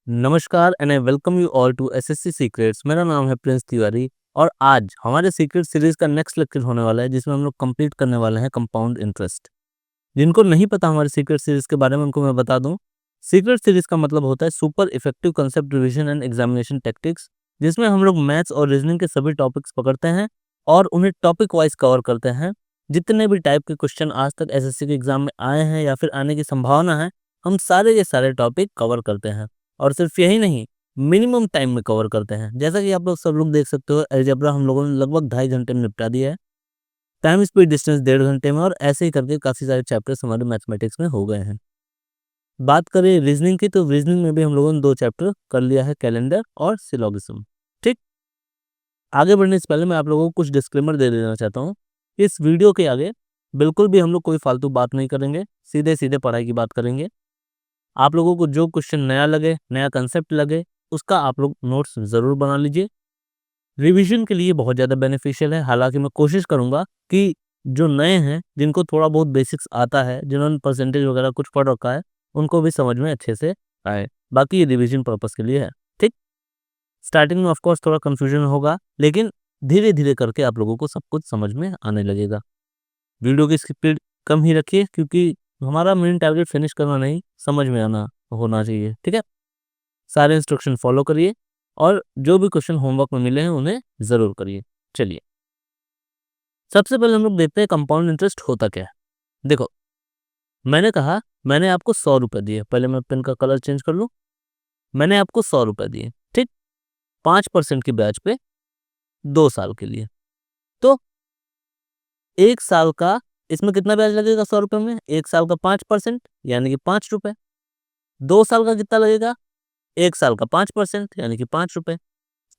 नमस्कार and I welcome you all to SSC secrets. मेरा नाम है प्रिंस तिवारी और आज हमारे सीक्रेट सीरीज का नेक्स्ट लेक्चर होने वाला है जिसमें हम लोग कंप्लीट करने वाले हैं कंपाउंड इंटरेस्ट। जिनको नहीं पता हमारे सीक्रेट सीरीज के बारे में उनको मैं बता दूं। सीक्रेट सीरीज का मतलब होता है super effective concept revision and examination tactics, जिसमें हम लोग मैथ्स और रीजनिंग के सभी टॉपिक्स पकड़ते हैं और उन्हें टॉपिक वाइज कवर करते हैं। जितने भी टाइप के क्वेश्चन आज तक एसएससी के एग्जाम में आए हैं या फिर आने की संभावना है, हम सारे के सारे टॉपिक कवर करते हैं। और सिर्फ यही नहीं, मिनिमम टाइम में कवर करते हैं। जैसा कि आप लोग सब लोग देख सकते हो, अलजेब्रा हम लोगों ने लगभग 2.5 घंटे में निपटा दिया है। टाइम स्पीड डिस्टेंस 1.5 घंटे में, और ऐसे ही करके काफ़ी सारे चैप्टर्स हमारे मैथमेटिक्स में हो गए हैं। बात करें रीजनिंग की, तो रीजनिंग में भी हम लोगों ने 2 चैप्टर कर लिया है, कैलेंडर और सिलोगिज्म। ठीक, आगे बढ़ने से पहले मैं आप लोगों को कुछ डिस्क्लेमर दे देना चाहता हूँ। इस वीडियो के आगे बिल्कुल भी हम लोग कोई फालतू बात नहीं करेंगे, सीधे सीधे पढ़ाई की बात करेंगे। आप लोगों को जो क्वेश्चन नया लगे, नया कंसेप्ट लगे, उसका आप लोग नोट्स ज़रूर बना लीजिए। रिवीजन के लिए बहुत ज़्यादा बेनिफिशियल है। हालांकि मैं कोशिश करूंगा कि जो नए हैं, जिनको थोड़ा बहुत बेसिक्स आता है, जिन्होंने परसेंटेज वगैरह कुछ पढ़ रखा है, उनको भी समझ में अच्छे से आए। बाकी ये रिवीजन पर्पज़ के लिए है। ठीक, स्टार्टिंग में ऑफकोर्स थोड़ा कन्फ्यूजन होगा, लेकिन धीरे धीरे करके आप लोगों को सब कुछ समझ में आने लगेगा। वीडियो की स्पीड कम ही रखिए, क्योंकि हमारा मेन टारगेट फिनिश करना नहीं, समझ में आना होना चाहिए। ठीक है, सारे इंस्ट्रक्शन फॉलो करिए और जो भी क्वेश्चन होमवर्क में मिले हैं उन्हें ज़रूर करिए। चलिए, सबसे पहले हम लोग देखते हैं कंपाउंड इंटरेस्ट होता क्या है। देखो, मैंने कहा मैंने आपको 100 रुपये दिए। पहले मैं पेन का कलर चेंज कर लूँ। मैंने आपको 100 रुपये दिए, ठीक, 5% की ब्याज पे 2 साल के लिए। तो 1 साल का इसमें कितना ब्याज लगेगा 100 रुपये में? 1 साल का 5% यानी कि 5 रुपये। 2 साल का कितना लगेगा? 1 साल का 5% यानी कि 5 रुपये।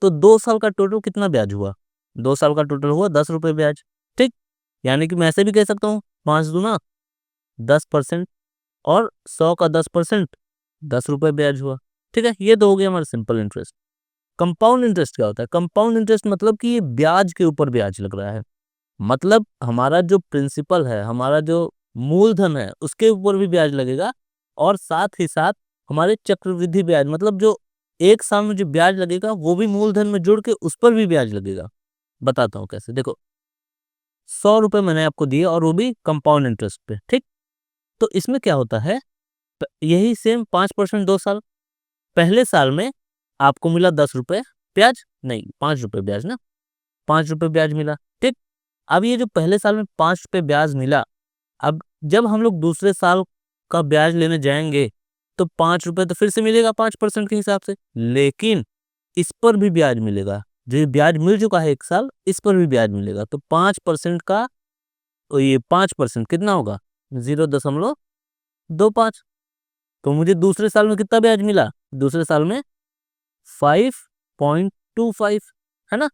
तो 2 साल का टोटल कितना ब्याज हुआ? 2 साल का टोटल हुआ 10 रुपये ब्याज। ठीक, यानी कि मैं ऐसे भी कह सकता हूँ 5 दूना 10%, और 100 का 10% 10 रुपये ब्याज हुआ। ठीक है, ये तो हो गया हमारा सिंपल इंटरेस्ट। कंपाउंड इंटरेस्ट क्या होता है? कंपाउंड इंटरेस्ट मतलब कि ये ब्याज के ऊपर ब्याज लग रहा है। मतलब हमारा जो प्रिंसिपल है, हमारा जो मूलधन है, उसके ऊपर भी ब्याज लगेगा, और साथ ही साथ हमारे चक्रवृद्धि ब्याज, मतलब जो 1 साल में जो ब्याज लगेगा वो भी मूलधन में जुड़ के उस पर भी ब्याज लगेगा। बताता हूँ कैसे। देखो, 100 रुपये मैंने आपको दिए और वो भी कंपाउंड इंटरेस्ट पे। ठीक, तो इसमें क्या होता है, यही सेम 5% 2 साल। पहले साल में आपको मिला 10 रुपये ब्याज, नहीं 5 रुपये ब्याज ना, 5 रुपये ब्याज मिला। ठीक, अब ये जो पहले साल में 5 रुपये ब्याज मिला, अब जब हम लोग दूसरे साल का ब्याज लेने जाएंगे तो 5 रुपये तो फिर से मिलेगा 5% के हिसाब से, लेकिन इस पर भी ब्याज मिलेगा। जो ये ब्याज मिल चुका है 1 साल, इस पर भी ब्याज मिलेगा। तो 5% का, तो ये 5% कितना होगा? 0.25। तो मुझे दूसरे साल में कितना ब्याज मिला? दूसरे साल में 5.25, है ना।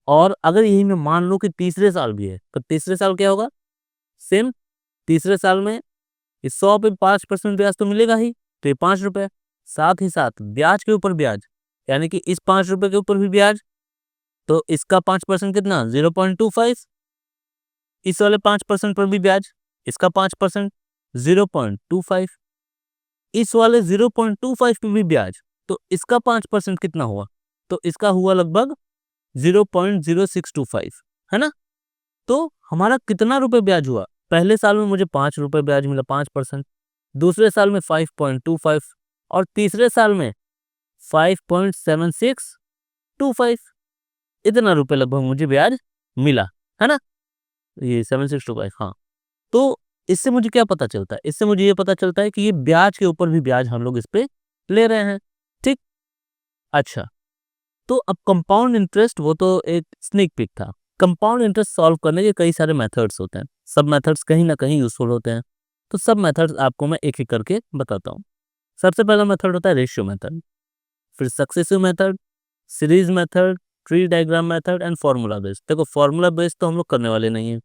और अगर यही मैं मान लूँ कि तीसरे साल भी है, तो तीसरे साल क्या होगा? सेम, तीसरे साल में इस 100 पे 5% ब्याज तो मिलेगा ही, तो ये 5 रुपये। साथ ही साथ ब्याज के ऊपर ब्याज, यानी कि इस 5 रुपये के ऊपर भी ब्याज, तो इसका 5% कितना? 0.25। इस वाले 5% पर भी ब्याज, इसका 5% 0.25। इस वाले 0.25 पे भी ब्याज, तो इसका 5% कितना हुआ? तो इसका हुआ लगभग 0.0625, है ना। तो हमारा कितना रुपए ब्याज हुआ? पहले साल में मुझे 5 रुपये ब्याज मिला, 5%। दूसरे साल में 5.25, और तीसरे साल में 5.7625। इतना रुपए लगभग मुझे ब्याज मिला, है ना। ये 7625, हाँ। तो इससे मुझे क्या पता चलता है? इससे मुझे ये पता चलता है कि ये ब्याज के ऊपर भी ब्याज हम लोग इस पे ले रहे हैं। ठीक, अच्छा, तो अब कंपाउंड इंटरेस्ट वो तो एक स्नेक पिक था। कंपाउंड इंटरेस्ट सॉल्व करने के कई सारे मेथड्स होते हैं। सब मेथड्स कहीं ना कहीं यूजफुल होते हैं। तो सब मेथड्स आपको मैं एक एक करके बताता हूँ। सबसे पहला मेथड होता है रेशियो मेथड, फिर successive method, series method, tree diagram method and formula based. देखो, फार्मूला बेस्ड तो हम लोग करने वाले नहीं हैं,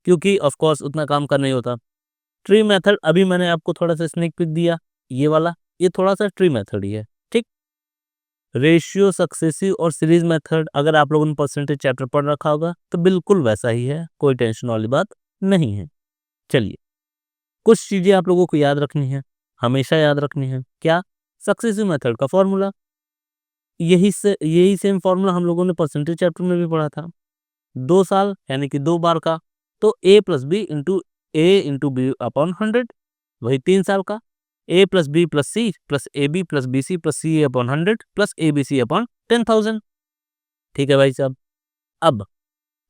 क्योंकि ऑफ कोर्स उतना काम का नहीं होता। ट्री मेथड अभी मैंने आपको थोड़ा सा स्नेक पिक दिया, ये वाला, ये थोड़ा सा ट्री मेथड ही है। ठीक, रेशियो, सक्सेसिव और सीरीज मेथड अगर आप लोगों ने परसेंटेज चैप्टर पढ़ रखा होगा तो बिल्कुल वैसा ही है, कोई टेंशन वाली बात नहीं है। चलिए, कुछ चीजें आप लोगों को याद रखनी है, हमेशा याद रखनी है। क्या? सक्सेसिव मेथड का फॉर्मूला, यही सेम फॉर्मूला हम लोगों ने परसेंटेज चैप्टर में भी पढ़ा था। 2 साल यानी कि 2 बार का, तो a plus B into A into B upon 100, वही 3 साल का, a plus B plus C plus A B plus B C plus C A upon 100 plus A B C upon 10,000। ठीक है भाई साहब। अब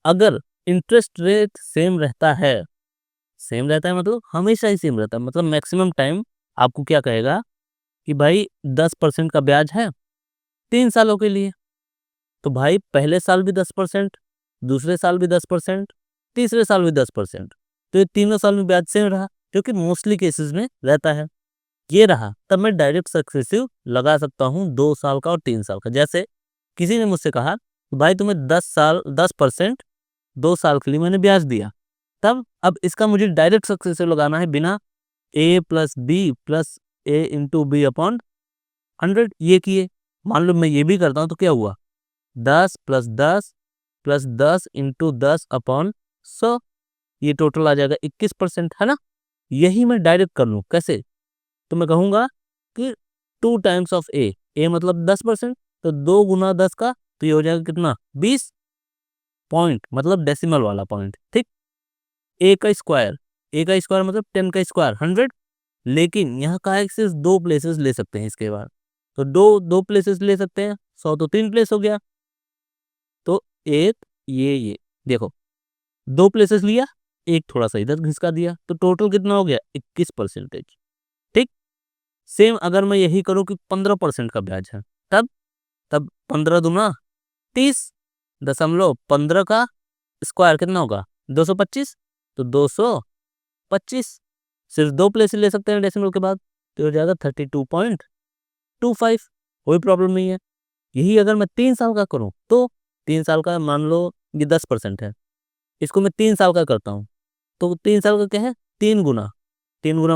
अगर इंटरेस्ट रेट सेम रहता है, मतलब हमेशा ही सेम रहता है, मतलब मैक्सिमम टाइम आपको क्या कहेगा कि भाई 10% का ब्याज है 3 सालों के लिए, तो भाई पहले साल भी 10%, दूसरे साल भी 10%, तीसरे साल भी 10%, तो ये तीनों साल में ब्याज सेम रहा, क्योंकि मोस्टली केसेस में रहता है। ये रहा, तब मैं डायरेक्ट सक्सेसिव लगा सकता हूँ 2 साल का और 3 साल का। जैसे किसी ने मुझसे कहा भाई तुम्हें 10% 2 साल के लिए मैंने ब्याज दिया, तब अब इसका मुझे डायरेक्ट सक्सेसिव लगाना है बिना a plus B plus A into B upon 100 ये किए। मान लो मैं ये भी करता हूँ तो क्या हुआ, 10 प्लस 10 इंटू 10 अपॉन 100, ये टोटल आ जाएगा 21%, है ना। यही मैं डायरेक्ट कर लूँ कैसे, तो मैं कहूँगा कि 2 टाइम्स ऑफ ए मतलब 10%, तो 2 गुना 10 का, तो ये हो जाएगा कितना 20 पॉइंट, मतलब डेसिमल वाला पॉइंट। ठीक, ए का स्क्वायर मतलब 10 का स्क्वायर 100, लेकिन यहाँ का है सिर्फ 2 प्लेसेस ले सकते हैं इसके बाद, तो दो प्लेसेस ले सकते हैं, 100 तो 3 प्लेस हो गया, तो एक ये देखो 2 प्लेसेस लिया, एक थोड़ा सा इधर घिसका दिया, तो टोटल कितना हो गया 21%। ठीक, सेम अगर मैं यही करूं कि 15% का ब्याज है, तब 15 दूना 30, 15 का स्क्वायर कितना होगा 225, तो 225 सिर्फ 2 प्लेसेस ले सकते हैं डेसिमल के बाद, तो हो जाएगा 32.25, कोई प्रॉब्लम नहीं है। यही अगर मैं 3 साल का करूं, तो 3 साल का मान लो ये 10% है, इसको मैं 3 साल का करता हूँ, तो 3 साल का क्या है 3 गुना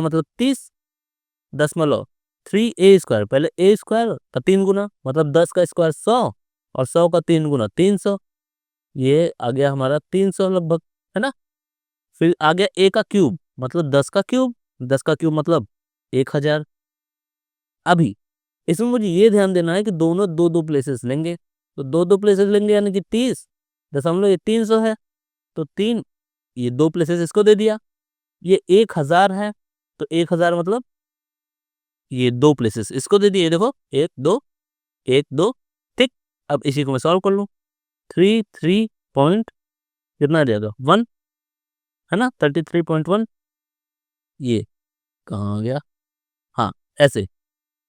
मतलब 30, 3a², पहले a स्क्वायर का 3 गुना मतलब 10 का स्क्वायर 100, और 100 का 3 गुना 300, ये आ गया हमारा 300 लगभग, है ना। फिर आ गया a का क्यूब मतलब 10 का क्यूब, 10 का क्यूब मतलब 1000। अभी इसमें मुझे ये ध्यान देना है कि दोनों 2-2 प्लेसेस लेंगे, तो 2-2 प्लेसेस लेंगे यानी कि 30 दशमलव ये 300 है, तो 3 ये 2 प्लेसेस इसको दे दिया, ये 1000 है, तो 1000 मतलब ये 2 प्लेसेस इसको दे दिए, देखो 1 2 1 2। ठीक, अब इसी को मैं सॉल्व कर लूँ, 3 पॉइंट कितना आ जाएगा 1, है ना, 33.1, ये कहाँ आ गया, हाँ ऐसे।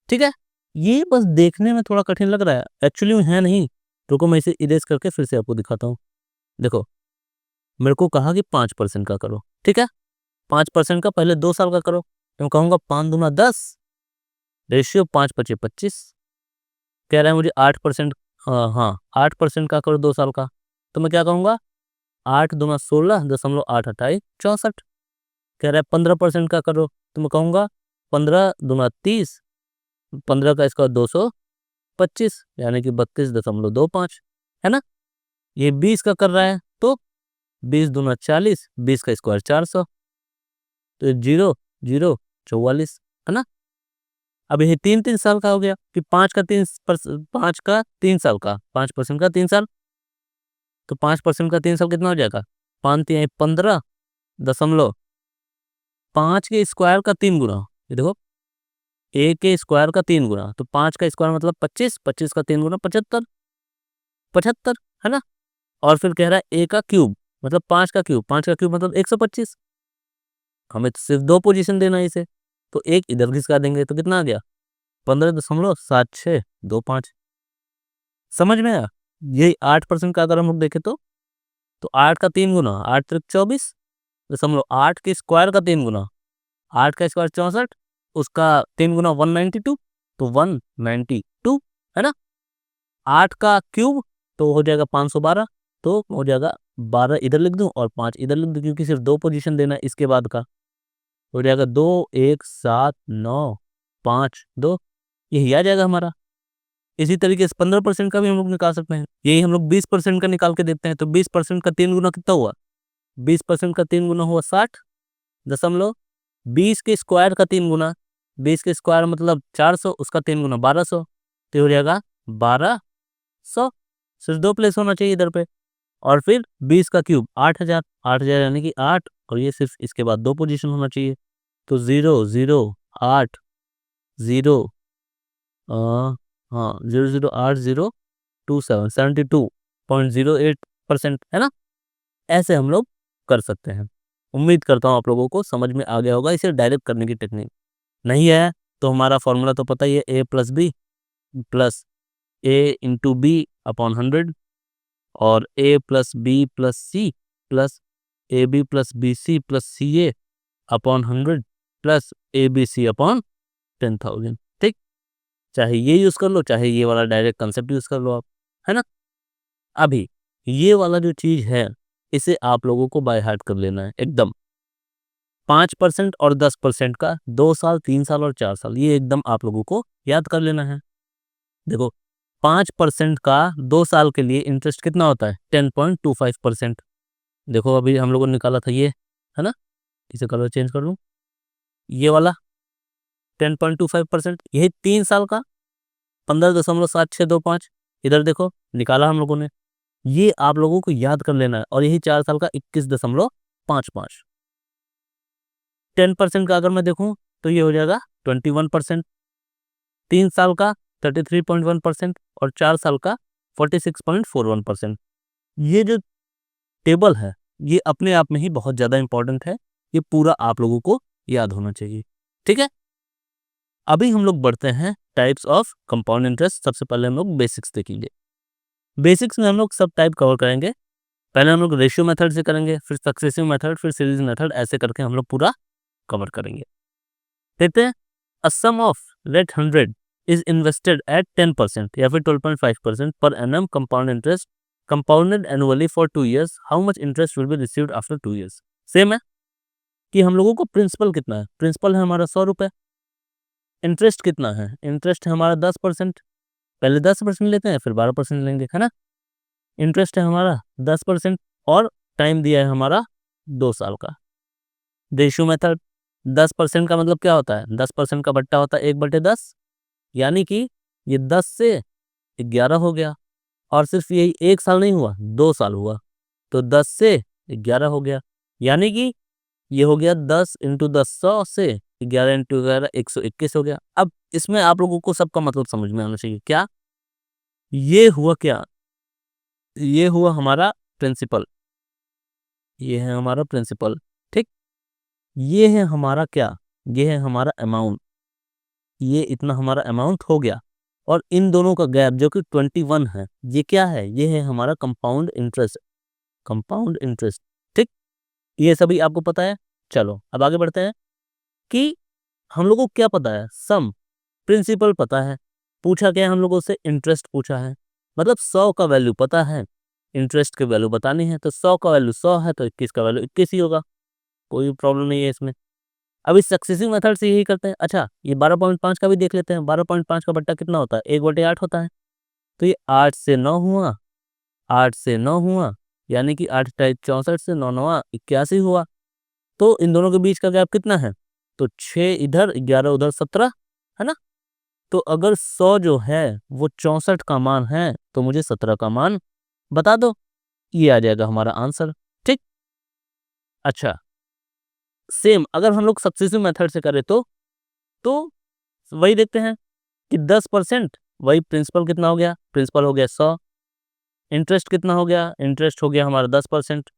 ठीक है, ये बस देखने में थोड़ा कठिन लग रहा है, एक्चुअली में है नहीं, रुको मैं इसे इरेज करके फिर से आपको दिखाता हूँ। देखो मेरे को कहा कि 5% का करो, ठीक है, 5% का पहले 2 साल का करो, तो मैं कहूँगा 5 दूना 10, रेशियो 5 पचे 25, कह रहा है मुझे 8%, हाँ 8% का करो 2 साल का, तो मैं क्या कहूँगा 8 दूना 16 दशमलव 8 28 64, कह रहा है 15% का करो, तो मैं कहूँगा 15 दूना 30, 15 का इसका 225 यानी कि 32.25, है ना। ये 20 का कर रहा है, तो 20 दूना 40, 20 का स्क्वायर 400, तो 0 0 44, है ना। अब ये 3 साल का हो गया कि 5 का 3 साल का 5% का 3 साल, तो 5% का 3 साल कितना हो जाएगा 5 3 15 दशमलव 5 के स्क्वायर का 3 गुना, ये देखो a के स्क्वायर का 3 गुना, तो 5 का स्क्वायर मतलब 25, 25 का 3 गुना 75, 75, है ना। और फिर कह रहा है a का क्यूब मतलब 5 का क्यूब, 5 का क्यूब मतलब 125, हमें तो सिर्फ 2 पोजीशन देना है इसे, तो एक इधर घिसका देंगे, तो कितना आ गया 15.7625। समझ में आया, यही 8% का अगर हम लोग देखें, तो 8 का 3 गुना 8 त्रिक 24.8 के स्क्वायर का 3 गुना 8 का स्क्वायर 64, उसका 3 गुना 192, तो 192, है ना। 8 का क्यूब तो हो जाएगा 512, तो हो जाएगा 12 इधर लिख दूं और 5 इधर लिख दूं, क्योंकि सिर्फ 2 पोजीशन देना है इसके बाद का, हो जाएगा 2 1 7 9 5 2, यही आ जाएगा हमारा। इसी तरीके से 15% का भी हम लोग निकाल सकते हैं, यही हम लोग 20% का निकाल के देखते हैं, तो 20% का 3 गुना कितना हुआ 20% का 3 गुना हुआ 60 दशमलव 20 के स्क्वायर का 3 गुना 20 के स्क्वायर मतलब 400, उसका 3 गुना 1200, तो हो जाएगा 1200। सिर्फ 2 प्लेस होना चाहिए इधर पे। और फिर 20 का क्यूब 8000, 8000 यानी कि 8, और ये सिर्फ इसके बाद 2 पोजीशन होना चाहिए। तो 0 0 8 0 हाँ 008 027 72.08% है ना। ऐसे हम लोग कर सकते हैं। उम्मीद करता हूँ आप लोगों को समझ में आ गया होगा इसे डायरेक्ट करने की टेक्निक। नहीं है तो हमारा फॉर्मूला तो पता ही है, a plus B plus a into B upon 100 और a plus B plus C plus A B plus B C plus C A upon 100 plus A B C upon 10,000। ठीक, चाहे ये यूज कर लो चाहे ये वाला डायरेक्ट कंसेप्ट यूज कर लो आप, है ना। अभी ये वाला जो चीज है इसे आप लोगों को बाय हार्ट कर लेना है एकदम। 5% और 10% का 2 साल 3 साल और 4 साल ये एकदम आप लोगों को याद कर लेना है। देखो 5% का 2 साल के लिए इंटरेस्ट कितना होता है 10.25%। देखो अभी हम लोगों ने निकाला था ये, है ना। इसे कलर चेंज कर लूँ, ये वाला 10.25%, यही 3 साल का 15.7625। इधर देखो निकाला हम लोगों ने, ये आप लोगों को याद कर लेना है। और यही 4 साल का 21.55। 10% का अगर मैं देखूं तो ये हो जाएगा 21%, 3 साल का 33.1% और 4 साल का 46.41%। ये जो टेबल है ये अपने आप में ही बहुत ज़्यादा इंपॉर्टेंट है, ये पूरा आप लोगों को याद होना चाहिए। ठीक है, अभी हम लोग बढ़ते हैं टाइप्स ऑफ कंपाउंड इंटरेस्ट। सबसे पहले हम लोग बेसिक्स देखेंगे। बेसिक्स में हम लोग सब टाइप कवर करेंगे। पहले हम लोग रेशियो मेथड से करेंगे, फिर सक्सेसिव मेथड, फिर सीरीज मेथड, ऐसे करके हम लोग पूरा कवर करेंगे। देखते हैं, a sum of let 100 is invested at 10% या फिर 12.5% per annum compound interest compounded annually for 2 years, how much interest will be received after 2 years। Same है कि हम लोगों को प्रिंसिपल कितना है, प्रिंसिपल है हमारा 100 रुपये। इंटरेस्ट कितना है, इंटरेस्ट है हमारा 10%। पहले 10% लेते हैं फिर 12% लेंगे, है ना। इंटरेस्ट है हमारा 10% और टाइम दिया है हमारा 2 साल का। रेशियो मेथड, 10% का मतलब क्या होता है, 10% का बट्टा होता है 1/10, यानी कि ये 10 से 11 हो गया। और सिर्फ यही 1 साल नहीं हुआ, 2 साल हुआ, तो 10 से 11 हो गया, यानी कि ये हो गया 10 इंटू 10 100 से 11 इंटू 11 121 हो गया। अब इसमें आप लोगों को सबका मतलब समझ में आना चाहिए। क्या ये हुआ, क्या ये हुआ हमारा प्रिंसिपल, ये है हमारा प्रिंसिपल। ठीक, ये है हमारा क्या, ये है हमारा अमाउंट, ये इतना हमारा अमाउंट हो गया। और इन दोनों का गैप जो कि 21 है, ये क्या है, ये है हमारा कंपाउंड इंटरेस्ट, कंपाउंड इंटरेस्ट। ठीक, ये सभी आपको पता है। चलो अब आगे बढ़ते हैं कि हम लोगों को क्या पता है, सम, प्रिंसिपल पता है, पूछा क्या है हम लोगों से, इंटरेस्ट पूछा है। मतलब 100 का वैल्यू पता है, इंटरेस्ट की वैल्यू बतानी है, तो 100 का वैल्यू 100 है तो 21 का वैल्यू 21 ही होगा, कोई प्रॉब्लम नहीं है इसमें। अब इस सक्सेसिव मेथड से यही करते हैं। अच्छा ये 12.5 का भी देख लेते हैं। 12.5 का बट्टा कितना होता है, 1/8 होता है। तो ये 8 से 9 हुआ, 8 से 9 हुआ, यानी कि 8 टाइप 64 से 9 9 81 हुआ। तो इन दोनों के बीच का गैप कितना है, तो 6 इधर 11 उधर 17, है ना। तो अगर 100 जो है वो 64 का मान है तो मुझे 17 का मान बता दो, ये आ जाएगा हमारा आंसर। ठीक, अच्छा सेम अगर हम लोग सक्सेसिव मेथड से करें तो वही देखते हैं कि 10% वही प्रिंसिपल कितना हो गया, प्रिंसिपल हो गया 100, इंटरेस्ट कितना हो गया, इंटरेस्ट हो गया हमारा 10%।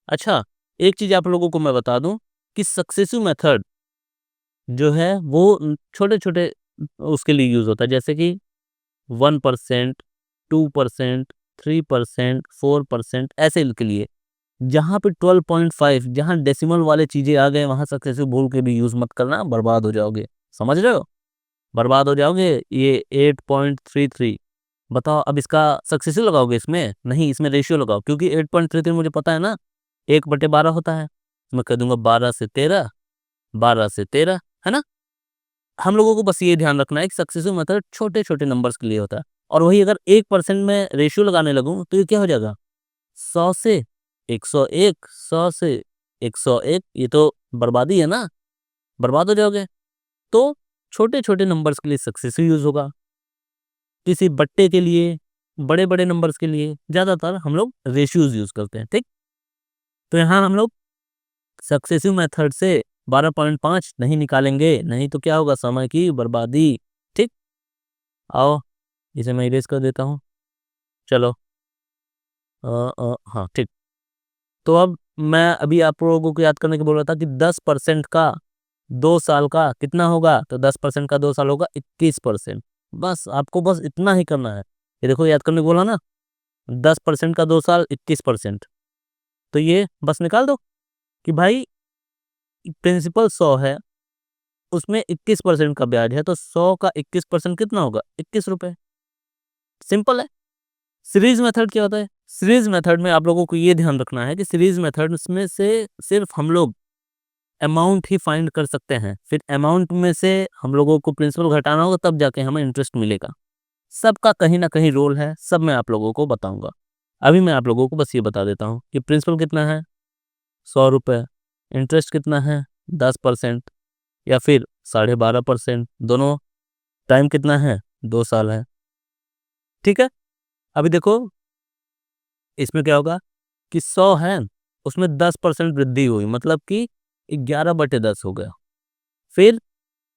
अच्छा एक चीज आप लोगों को मैं बता दूं कि सक्सेसिव मेथड जो है वो छोटे छोटे उसके लिए यूज होता है, जैसे कि 1%, 2%, 3%, 4%, ऐसे के लिए। जहाँ पे 12.5 जहाँ डेसिमल वाले चीजें आ गए वहां सक्सेसिव भूल के भी यूज मत करना, बर्बाद हो जाओगे, समझ रहे हो, बर्बाद हो जाओगे। ये 8.33, बताओ अब इसका सक्सेसिव लगाओगे, इसमें नहीं, इसमें रेशियो लगाओ, क्योंकि 8.33 मुझे पता है ना 1/12 होता है। मैं कह दूंगा 12 से 13, 12 से 13, है ना। हम लोगों को बस ये ध्यान रखना है कि सक्सेसिव मेथड छोटे छोटे नंबर्स के लिए होता है। और वही अगर 1% में रेशियो लगाने लगूं तो ये क्या हो जाएगा, 100 से 101, 100 से 101, ये तो बर्बादी है ना, बर्बाद हो जाओगे। तो छोटे छोटे नंबर्स के लिए सक्सेसिव यूज होगा, किसी बट्टे के लिए, बड़े बड़े नंबर्स के लिए ज्यादातर हम लोग रेशियोज यूज करते हैं। ठीक, तो यहाँ हम लोग सक्सेसिव मेथड से 12.5 नहीं निकालेंगे, नहीं तो क्या होगा, समय की बर्बादी। ठीक, आओ इसे मैं इरेज कर देता हूँ। चलो हाँ ठीक। तो अब मैं अभी आप लोगों को याद करने के बोल रहा था कि 10% का 2 साल का कितना होगा, तो 10% का 2 साल होगा 21%। बस आपको बस इतना ही करना है। ये देखो याद करने को बोला ना, 10% का 2 साल 21%, तो ये बस निकाल दो कि भाई प्रिंसिपल 100 है, उसमें 21% का ब्याज है, तो 100 का 21% कितना होगा, 21 रुपए। सिंपल है। सीरीज मेथड क्या होता है, सीरीज मेथड में आप लोगों को ये ध्यान रखना है कि सीरीज मेथड में से सिर्फ हम लोग अमाउंट ही फाइंड कर सकते हैं, फिर अमाउंट में से हम लोगों को प्रिंसिपल घटाना होगा, तब जाके हमें इंटरेस्ट मिलेगा। सबका कहीं ना कहीं रोल है, सब मैं आप लोगों को बताऊंगा। अभी मैं आप लोगों को बस ये बता देता हूँ कि प्रिंसिपल कितना है, 100 रुपये, इंटरेस्ट कितना है 10% या फिर 12.5%, दोनों, टाइम कितना है 2 साल है। ठीक है, अभी देखो इसमें क्या होगा कि 100 है, उसमें 10% वृद्धि हुई, मतलब कि 11/10 हो गया। फिर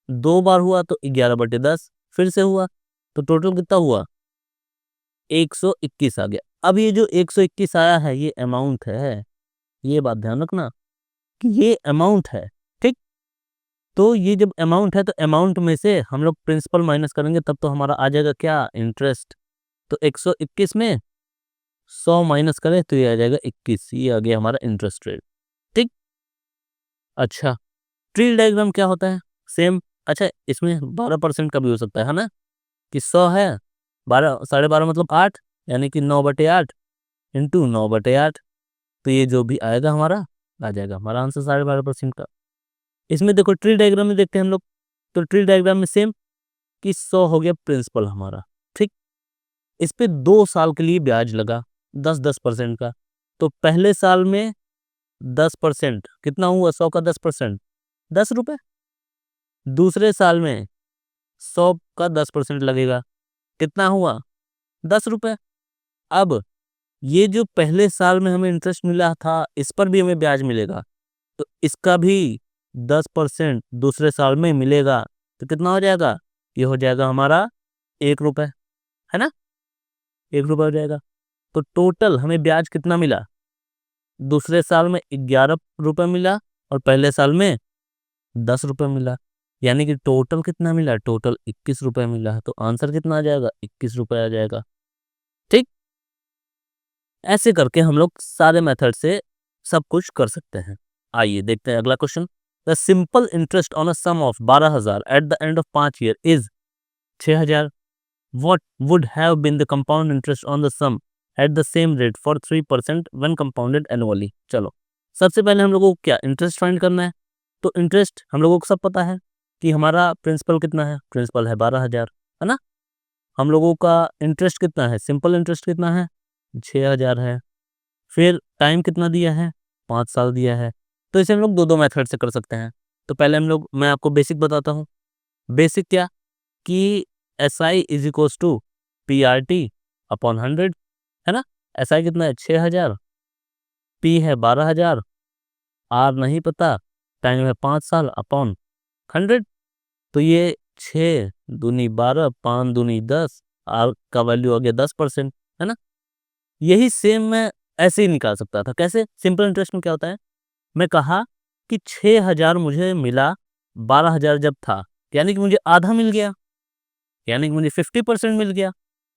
2 बार हुआ तो 11/10 फिर से हुआ, तो टोटल कितना हुआ, 121 आ गया। अब ये जो 121 आया है ये अमाउंट है, ये बात ध्यान रखना कि ये अमाउंट है। ठीक, तो ये जब अमाउंट है तो अमाउंट में से हम लोग प्रिंसिपल माइनस करेंगे, तब तो हमारा आ जाएगा क्या, इंटरेस्ट। तो 121 में 100 माइनस करें तो ये आ जाएगा 21, ये आ गया हमारा इंटरेस्ट रेट। ठीक, अच्छा ट्री डायग्राम क्या होता है, सेम। अच्छा इसमें 12% का भी हो सकता है ना, कि 100 है, 12 12.5 मतलब 8, यानी कि 9/8 इंटू 9/8, तो ये जो भी आएगा हमारा आ जाएगा हमारा आंसर 12.5% का। इसमें देखो ट्री डायग्राम में देखते हैं हम लोग, तो ट्री डायग्राम में सेम कि 100 हो गया प्रिंसिपल हमारा। ठीक, इस पे 2 साल के लिए ब्याज लगा 10% का, तो पहले साल में 10% कितना हुआ, 100 का 10% 10 रुपए। दूसरे साल में 100 का 10% लगेगा, कितना हुआ 10 रुपए। अब ये जो पहले साल में हमें इंटरेस्ट मिला था, इस पर भी हमें ब्याज मिलेगा, तो इसका भी 10% दूसरे साल में मिलेगा, तो कितना हो जाएगा, ये हो जाएगा हमारा 1 रुपए, है ना, 1 रुपए हो जाएगा। तो टोटल हमें ब्याज कितना मिला, दूसरे साल में 11 रुपए मिला और पहले साल में 10 रुपए मिला, यानी कि टोटल कितना मिला, टोटल 21 रुपए मिला है। तो आंसर कितना आ जाएगा, 21 रुपए आ जाएगा। ठीक, ऐसे करके हम लोग सारे मेथड से सब कुछ कर सकते हैं। आइए देखते हैं अगला question. The simple interest on a sum of 12,000 at the end of 5 year is 6,000। What would have been the compound interest on the sum at the same rate for 3% when compounded annually? चलो सबसे पहले हम लोगों को क्या interest find करना है। तो इंटरेस्ट हम लोगों को सब पता है कि हमारा प्रिंसिपल कितना है, प्रिंसिपल है 12,000, है ना। हम लोगों का इंटरेस्ट कितना है, सिंपल इंटरेस्ट कितना है, 6,000 है। फिर टाइम कितना दिया है, 5 साल दिया है। तो इसे हम लोग दो दो मेथड से कर सकते हैं। तो पहले हम लोग, मैं आपको बेसिक बताता हूँ। बेसिक क्या, कि SI is equals to PRT upon 100, है ना। SI कितना है 6,000, P है 12,000, R नहीं पता, टाइम है 5 साल अपॉन 100। तो ये 6 दूनी 12, 5 दूनी 10, R का वैल्यू आ गया 10%, है ना। यही सेम मैं ऐसे ही निकाल सकता था। कैसे, सिंपल इंटरेस्ट में क्या होता है, मैं कहा कि 6,000 मुझे मिला 12,000 जब था, यानी कि मुझे आधा मिल गया, यानी कि मुझे 50% मिल गया।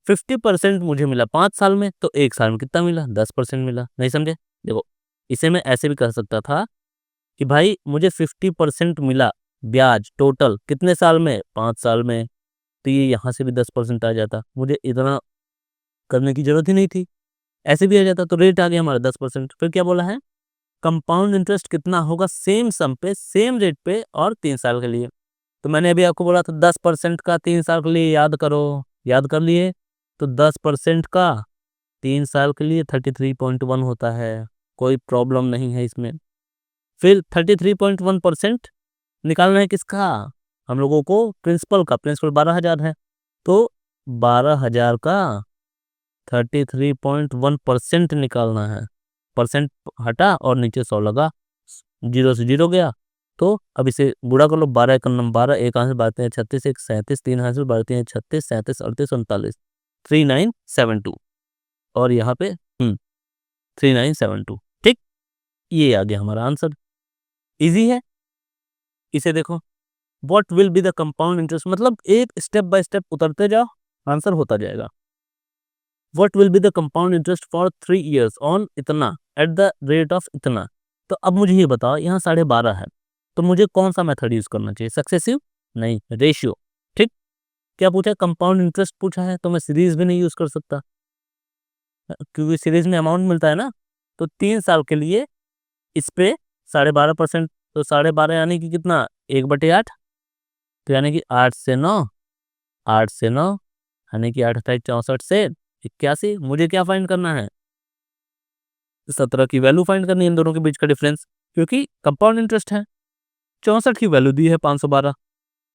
50% मुझे मिला 5 साल में, तो 1 साल में कितना मिला, 10% मिला। नहीं समझे, देखो इसे मैं ऐसे भी कह सकता था कि भाई मुझे 50% मिला ब्याज टोटल कितने साल में, 5 साल में, तो ये यहाँ से भी 10% आ जाता, मुझे इतना करने की जरूरत ही नहीं थी, ऐसे भी आ जाता। तो रेट आ गया हमारा 10%। फिर क्या बोला है, कंपाउंड इंटरेस्ट कितना होगा सेम सम पे सेम रेट पे और 3 साल के लिए। तो मैंने अभी आपको बोला था 10% का 3 साल के लिए, याद करो, याद कर लिए। तो 10% का 3 साल के लिए 33.1 होता है, कोई प्रॉब्लम नहीं है इसमें। फिर 33.1% निकालना है किसका, हम लोगों को प्रिंसिपल 12,000 है, तो 12,000 का 33.1% निकालना है। परसेंट हटा और नीचे 100 लगा, 0 से 0 गया। तो अब इसे गुणा कर लो, 12 एक नंबर 12, एक हासिल 12 36, एक 37, 3 हासिल 12 36, 37 38 39, 3972 और यहाँ पे 3972। ठीक, ये आ गया हमारा आंसर। इजी है। इसे देखो, what will be the compound interest, मतलब एक स्टेप बाय स्टेप उतरते जाओ, आंसर होता जाएगा। What will be the compound interest for 3 years on इतना एट द रेट ऑफ इतना। तो अब मुझे ये बताओ, यहाँ 12.5 है, तो मुझे कौन सा मेथड यूज करना चाहिए? सक्सेसिव? नहीं, रेशियो। ठीक, क्या पूछा है? कंपाउंड इंटरेस्ट पूछा है, तो मैं सीरीज भी नहीं यूज कर सकता, क्योंकि सीरीज में अमाउंट मिलता है ना। तो 3 साल के लिए इस पे 12.5%, तो 12.5 यानी कि कितना? 1/8, तो यानी कि 8 से 9, 8 से 9 यानी कि 8×8 = 64 से 81। मुझे क्या फाइंड करना है? 17 की वैल्यू फाइंड करनी है, इन दोनों के बीच का डिफरेंस, क्योंकि कंपाउंड इंटरेस्ट है। 64 की वैल्यू दी है 512,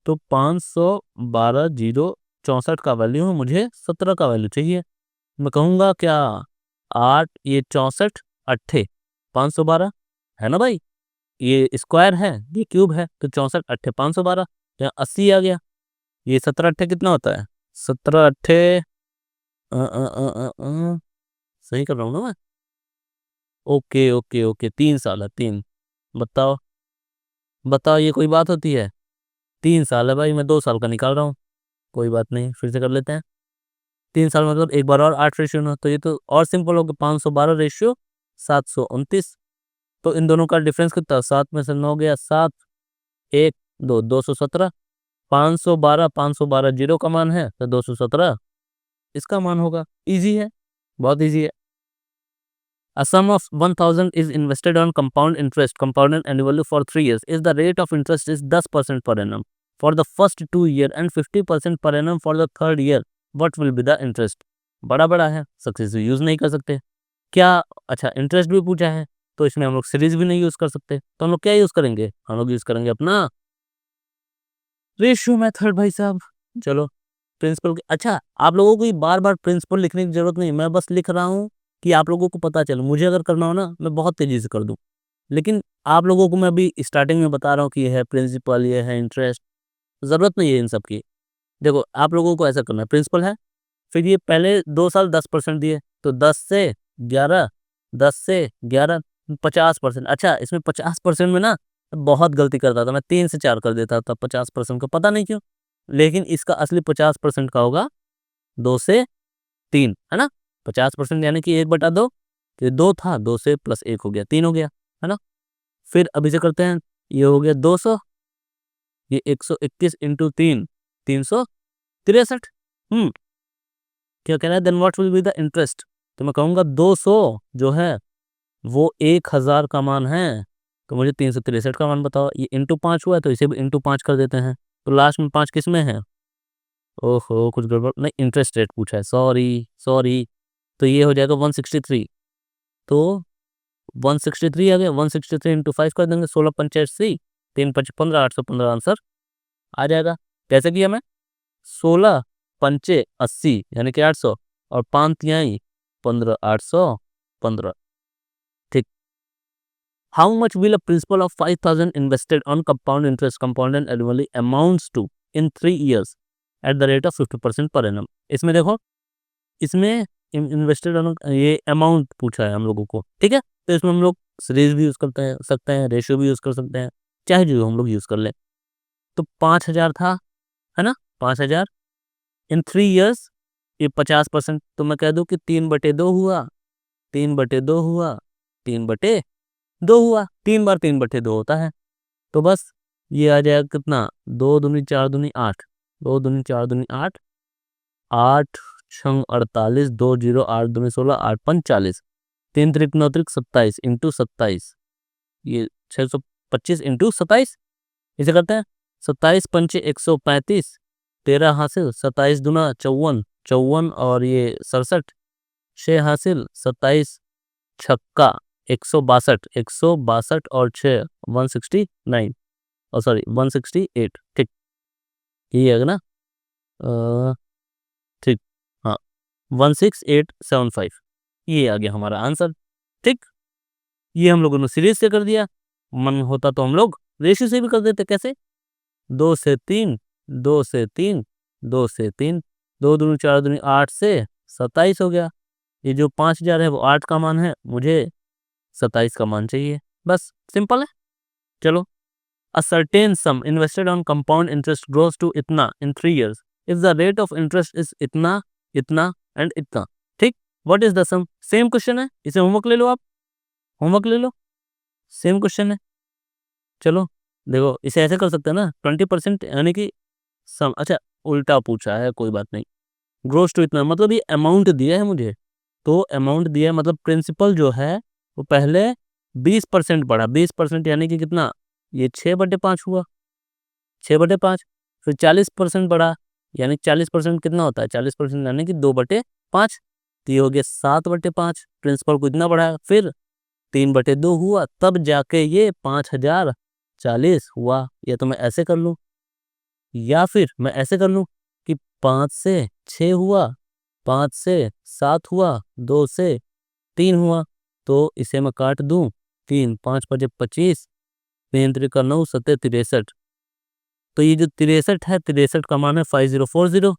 तो 512 जीरो 64 का वैल्यू है, मुझे 17 का वैल्यू चाहिए। मैं कहूँगा क्या? 8 ये 64 अट्ठे 512 है ना भाई, ये स्क्वायर है, ये क्यूब है, तो 64 अट्ठे 512, यहाँ 80 आ गया। ये 17 अट्ठे कितना होता है? 17 अट्ठे सही कर रहा हूँ ना मैं? ओके ओके ओके, 3 साल है, 3। बताओ बताओ, ये कोई बात होती है? 3 साल है भाई, मैं 2 साल का निकाल रहा हूँ। कोई बात नहीं, फिर से कर लेते हैं। 3 साल मतलब एक बार और 8 रेशियो, तो ये तो और सिंपल हो गया, 512 रेशियो 729। तो इन दोनों का डिफरेंस कितना? 7 में से 9 गया, 7 1 2 217। 512 जीरो का मान है, तो 217 इसका मान होगा। इजी है, बहुत इजी है। A sum of 1000 is invested on compound interest compounded annually for 3 years. Is the rate of interest is 10% per annum for the first 2 year and 50% per annum for the third year. What will be the interest? बड़ा बड़ा है, successive use नहीं कर सकते क्या? अच्छा, interest भी पूछा है, तो इसमें हम लोग सीरीज भी नहीं यूज कर सकते, तो हम लोग क्या यूज करेंगे? हम लोग यूज करेंगे अपना रेशियो मेथड भाई साहब। चलो, प्रिंसिपल अच्छा, आप लोगों को बार बार प्रिंसिपल लिखने की जरूरत नहीं, मैं बस लिख रहा हूँ कि आप लोगों को पता चले। मुझे अगर करना हो ना, मैं बहुत तेजी से कर दूं, लेकिन आप लोगों को मैं अभी स्टार्टिंग में बता रहा हूँ कि ये है प्रिंसिपल, ये है इंटरेस्ट, जरूरत नहीं है इन सब की। देखो, आप लोगों को ऐसा करना है, प्रिंसिपल है, फिर ये पहले 2 साल 10% दिए, तो 10 से 11, 10 से 11, 50%। अच्छा, इसमें 50% में ना बहुत गलती करता था मैं, 3 से 4 कर देता था 50% का, पता नहीं क्यों। लेकिन इसका असली 50% का होगा 2 से 3, है ना? 50% यानी कि 1/2, तो 2 था, 2 से प्लस 1 हो गया, 3 हो गया, है ना? फिर अभी से करते हैं, ये हो गया 200, ये 121 इंटू 3, 363। क्या कह रहा है? Then what will be the interest? तो मैं कहूँगा 200 जो है वो 1000 का मान है, तो मुझे 363 का मान बताओ। ये इंटू 5 हुआ है, तो इसे भी इंटू 5 कर देते हैं, तो लास्ट में 5 किस में है? ओहो, कुछ गड़बड़ नहीं, इंटरेस्ट रेट पूछा है, सॉरी सॉरी। तो ये हो जाएगा 163, तो 163 आ गया, 163 इंटू 5 कर देंगे, 16 × 5 = 80, 3×5 = 15, 815 आंसर आ जाएगा। कैसे किया मैं? 16×5 = 80 यानी कि 800, और 5×3 = 15, 815। ठीक। How much will a principal of 5000 invested on compound interest compounded annually amounts to in 3 years at the rate of 50% per annum? इसमें देखो, इसमें इन्वेस्टेड ये अमाउंट पूछा है हम लोगों को, ठीक है? तो इसमें हम लोग सीरीज भी यूज करते हैं, सकते हैं, रेशियो भी यूज कर सकते हैं, चाहे जो हम लोग यूज कर लें। तो 5000 था, है ना? 5000 इन 3 years, ये 50%, तो मैं कह दूं कि 3/2 हुआ, 3/2 हुआ, 3/2 हुआ, 3 बार 3/2 होता है। तो बस ये आ जाएगा कितना? 2 दूनी 4 दूनी 8, 2 दूनी 4 दूनी 8, 8×6 = 48, 2 0 8 दूनी 16, 8×5 = 40, 3 त्रिक 9 त्रिक 27 इंटू 27, ये 625 इंटू 27। इसे करते हैं, 27×5 = 135, 13 हासिल, 27 दूना 54, 54 और ये 67, 6 हासिल, 27 छक्का 162, 162 और 6 169, और सॉरी 168। ठीक, यही है ना? ठीक, हाँ, 16875, ये आ गया हमारा आंसर। ठीक, ये हम लोगों ने सीरीज से कर दिया। मन होता तो हम लोग रेशियो से भी कर देते। कैसे? 2 से 3, 2 से 3, 2 से 3, 2 दूनी 4 दूनी 8 से 27 हो गया। ये जो 5000 है वो 8 का मान है, मुझे 27 का मान चाहिए। बस सिंपल है। चलो, a certain sum invested on compound interest grows to इतना in 3 years if the rate of interest is इतना, इतना and इतना। ठीक, what is the sum? Same question है, इसे होमवर्क ले लो आप, होमवर्क ले लो, सेम क्वेश्चन है। चलो देखो, इसे ऐसे कर सकते हैं ना, 20% यानी कि सम, अच्छा उल्टा पूछा है, कोई बात नहीं। ग्रोस टू इतना मतलब ये अमाउंट दिया है मुझे, तो अमाउंट दिया है मतलब प्रिंसिपल जो है वो पहले 20% बढ़ा, 20% यानी कि कितना, ये 6/5 हुआ, 6/5, फिर 40% बढ़ा, यानी 40% कितना होता है, 40% यानी कि 2/5, तो ये हो गया 7/5। प्रिंसिपल को इतना बढ़ाया, फिर 3/2 हुआ, तब जाके ये 5040 हुआ। या तो मैं ऐसे कर लूँ, या फिर मैं ऐसे कर लूँ कि 5 से 6 हुआ, 5 से 7 हुआ, 2 से 3 हुआ, तो इसे मैं काट दूँ, 3, 5×5 = 25, 3×3 = 9, 7×63। तो ये जो 63 है, 63 का मान है 5040।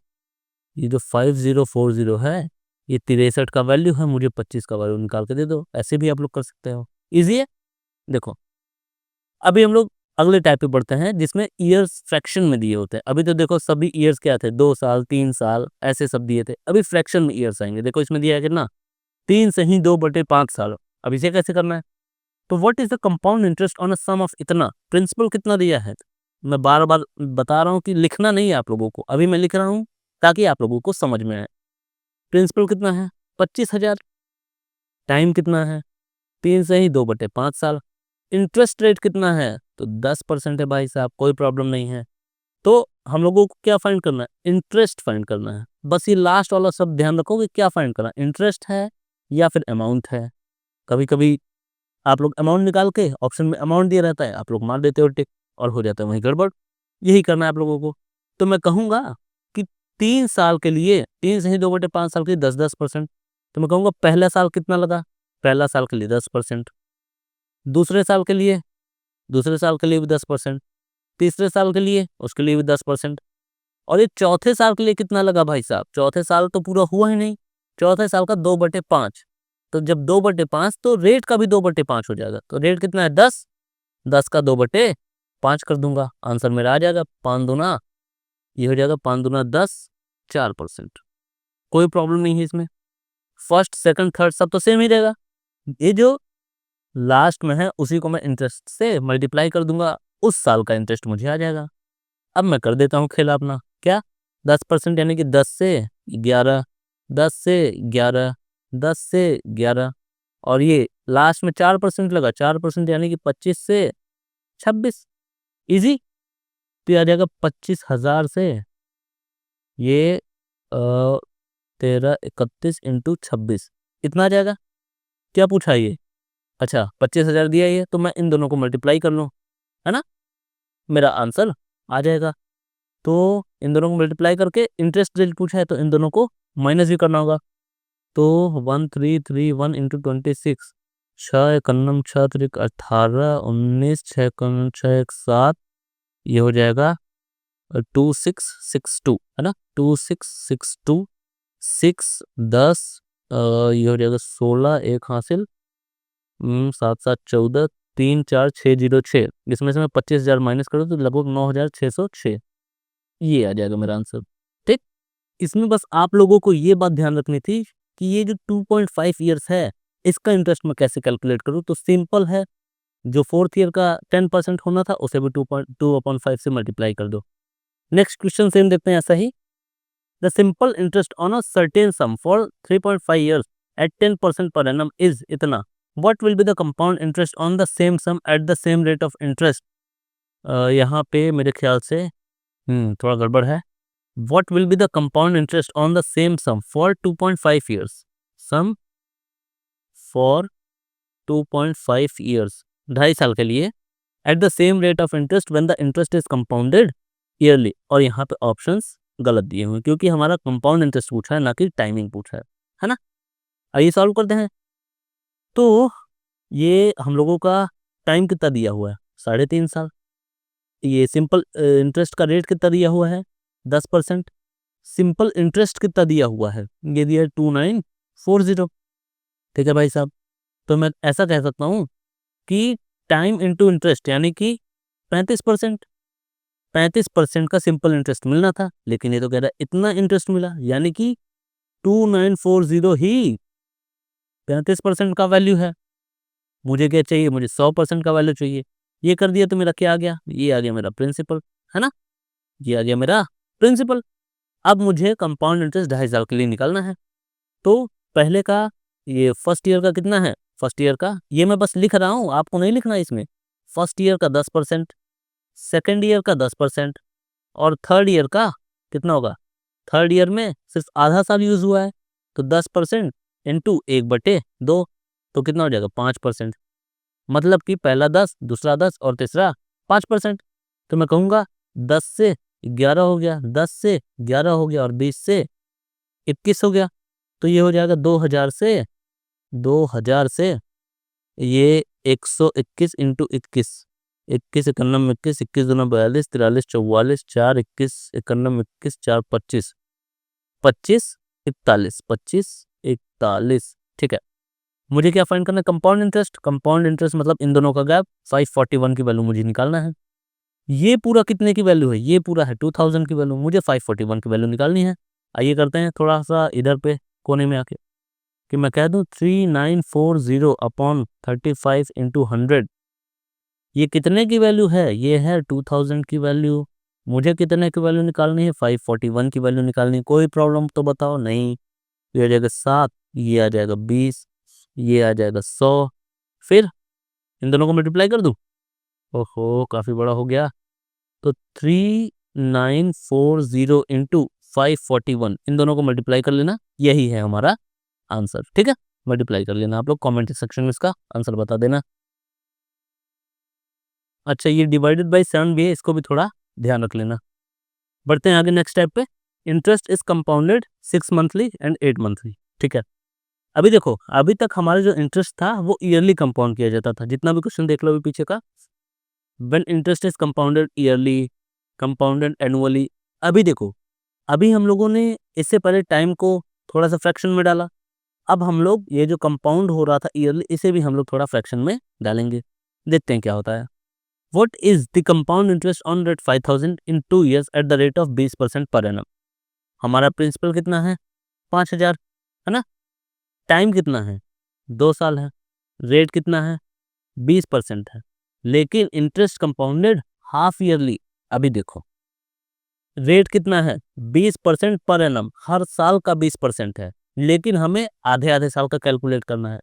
ये जो 5040 है, ये 63 का वैल्यू है, मुझे 25 का वैल्यू निकाल के दे दो। ऐसे भी आप लोग कर सकते हो, ईजी है। देखो, अभी हम लोग अगले टाइप पे बढ़ते हैं जिसमें ईयर्स फ्रैक्शन में दिए होते हैं। अभी तो देखो सभी ईयर्स क्या थे, 2 साल 3 साल ऐसे सब दिए थे। अभी फ्रैक्शन में ईयर्स आएंगे। देखो इसमें दिया है कितना, 3 से ही 2/5 साल। अब इसे कैसे करना है? तो what is the compound interest on a sum of इतना, प्रिंसिपल कितना दिया है। मैं बार बार बता रहा हूँ कि लिखना नहीं है आप लोगों को, अभी मैं लिख रहा हूँ ताकि आप लोगों को समझ में आए। प्रिंसिपल कितना है, 25,000। टाइम कितना है, 3 से ही 2/5 साल। इंटरेस्ट रेट कितना है, तो 10% है भाई साहब, कोई प्रॉब्लम नहीं है। तो हम लोगों को क्या फाइंड करना है, इंटरेस्ट फाइंड करना है। बस ये लास्ट वाला सब ध्यान रखो कि क्या फाइंड करना है, इंटरेस्ट है या फिर अमाउंट है। कभी कभी आप लोग अमाउंट निकाल के ऑप्शन में अमाउंट दिया रहता है, आप लोग मार देते हो टिक, और हो जाता है वहीं गड़बड़। यही करना है आप लोगों को। तो मैं कहूँगा कि 3 साल के लिए, 3 से ही 2/5 साल के लिए 10-10%। तो मैं कहूँगा पहला साल कितना लगा, पहला साल के लिए 10%, दूसरे साल के लिए, दूसरे साल के लिए भी 10%, तीसरे साल के लिए, उसके लिए भी 10%, और ये चौथे साल के लिए कितना लगा भाई साहब, चौथे साल तो पूरा हुआ ही नहीं, चौथे साल का 2/5। तो जब 2/5, तो रेट का भी 2/5 हो जाएगा। तो रेट कितना है, 10, 10 का 2/5 कर दूंगा, आंसर मेरा आ जाएगा 5×2, ये हो जाएगा 5×2 = 10, 4%। कोई प्रॉब्लम नहीं है इसमें। फर्स्ट सेकंड थर्ड सब तो सेम ही रहेगा। ये जो लास्ट में है उसी को मैं इंटरेस्ट से मल्टीप्लाई कर दूंगा, उस साल का इंटरेस्ट मुझे आ जाएगा। अब मैं कर देता हूँ खेल अपना, क्या, 10% यानी कि 10 से 11, 10 से 11, 10 से 11, और ये लास्ट में 4% लगा, 4% यानी कि 25 से 26। इजी। तो ये आ जाएगा 25,000 से ये 13 31 इंटू 26, इतना आ जाएगा। क्या पूछा ये, अच्छा 25,000 दिया ये, तो मैं इन दोनों को मल्टीप्लाई कर लूँ, है ना, मेरा आंसर आ जाएगा। तो इन दोनों को मल्टीप्लाई करके इंटरेस्ट रेट पूछा है, तो इन दोनों को माइनस भी करना होगा। तो 1331 इंटू 26, 6×1 6 3 18, 19, 6×6 = 7, ये हो जाएगा 2662, है ना, 2662, 6 10, ये हो जाएगा 16, एक हासिल, 7 7 14, 3 4 6 0 6, इसमें से मैं 25,000 माइनस करूँ तो लगभग 9,606, ये आ जाएगा मेरा आंसर। ठीक, इसमें बस आप लोगों को ये बात ध्यान रखनी थी कि ये जो 2.5 ईयर्स है, इसका इंटरेस्ट मैं कैसे कैलकुलेट करूँ। तो सिंपल है, जो फोर्थ ईयर का 10% होना था उसे भी 2.5 से मल्टीप्लाई कर दो। नेक्स्ट क्वेश्चन सेम देखते हैं ऐसा ही। The simple interest on a certain sum for 3.5 years at 10% per annum is इतना, what will be the compound interest on the same sum at the same rate of interest. यहाँ पे मेरे ख्याल से थोड़ा गड़बड़ है। What will be the compound interest on the same sum for 2.5 years? Sum for 2.5 years, 2.5 साल के लिए, at the same rate of interest when the interest is compounded yearly, और यहाँ पे ऑप्शंस गलत दिए हुए हैं क्योंकि हमारा कंपाउंड इंटरेस्ट पूछा है, ना कि टाइमिंग पूछा है ना। आइए सॉल्व करते हैं। तो ये हम लोगों का टाइम कितना दिया हुआ है, 3.5 साल। ये सिंपल इंटरेस्ट का रेट कितना दिया हुआ है, 10%। सिंपल इंटरेस्ट कितना दिया हुआ है, ये दिया है 2940। ठीक है भाई साहब, तो मैं ऐसा कह सकता हूँ कि टाइम इंटू इंटरेस्ट यानी कि 35%। 35% का सिंपल इंटरेस्ट मिलना था, लेकिन ये तो कह रहा है इतना इंटरेस्ट मिला, यानी कि 2940 ही 35% का वैल्यू है। मुझे क्या चाहिए, मुझे 100% का वैल्यू चाहिए। ये कर दिया तो मेरा क्या आ गया, ये आ गया मेरा प्रिंसिपल, है ना। ये आ गया मेरा प्रिंसिपल। अब मुझे कंपाउंड इंटरेस्ट 2.5 साल के लिए निकालना है। तो पहले का, ये फर्स्ट ईयर का कितना है, फर्स्ट ईयर का ये मैं बस लिख रहा हूँ, आपको नहीं लिखना है इसमें। फर्स्ट ईयर का 10%, सेकेंड ईयर का 10%, और थर्ड ईयर का कितना होगा। थर्ड ईयर में सिर्फ आधा साल यूज हुआ है, तो 10% इंटू 1/2, तो कितना हो जाएगा 5%। मतलब कि पहला 10, दूसरा 10 और तीसरा 5%। तो मैं कहूँगा 10 से 11 हो गया, 10 से 11 हो गया, और 20 से 21 हो गया। तो ये हो जाएगा 2000 से ये 121 इंटू 21, 21 91 21, 21 दूना 42, 43 44, 4 21 91 21, 4 25, 25 41, 25 41। ठीक है, मुझे क्या फाइंड करना है, कंपाउंड इंटरेस्ट। कंपाउंड इंटरेस्ट मतलब इन दोनों का गैप, 541 की वैल्यू मुझे निकालना है। ये पूरा कितने की वैल्यू है, ये पूरा है 2000 की वैल्यू, मुझे 541 की वैल्यू निकालनी है। आइए करते हैं थोड़ा सा इधर पे कोने में आके, कि मैं कह दूं 3940 अपॉन 35 इंटू 100, ये कितने की वैल्यू है, ये है 2000 की वैल्यू। मुझे कितने की वैल्यू निकालनी है, 541 की वैल्यू निकालनी है। कोई प्रॉब्लम तो बताओ, नहीं। ये आ जाएगा 7, ये आ जाएगा 20, ये आ जाएगा 100। फिर इन दोनों को मल्टीप्लाई कर दूं, ओहो काफ़ी बड़ा हो गया। तो 3940 इंटू 541, इन दोनों को मल्टीप्लाई कर लेना, यही है हमारा आंसर। ठीक है, मल्टीप्लाई कर लेना, आप लोग कमेंट सेक्शन में इसका आंसर बता देना। अच्छा, ये डिवाइडेड बाई 7 भी है, इसको भी थोड़ा ध्यान रख लेना। बढ़ते हैं आगे नेक्स्ट स्टेप पे। Interest is compounded 6 monthly and 8 monthly. ठीक है, अभी देखो, अभी तक हमारा जो इंटरेस्ट था वो ईयरली कंपाउंड किया जाता था। जितना भी क्वेश्चन देख लो अभी पीछे का, when interest is compounded yearly, compounded annually. अभी देखो, अभी हम लोगों ने इससे पहले टाइम को थोड़ा सा फ्रैक्शन में डाला। अब हम लोग ये जो कंपाउंड हो रहा था ईयरली, इसे भी हम लोग थोड़ा फ्रैक्शन में डालेंगे। देखते हैं क्या होता है। What is the compound interest on rate 5000 in 2 years at the rate of 20% per annum. हमारा प्रिंसिपल कितना है, 5000, है ना। टाइम कितना है, 2 साल है। रेट कितना है, 20% है। लेकिन इंटरेस्ट कंपाउंडेड हाफ ईयरली। अभी देखो, रेट कितना है, 20% पर एनम, हर साल का 20% है। लेकिन हमें आधे आधे साल का कैलकुलेट करना है।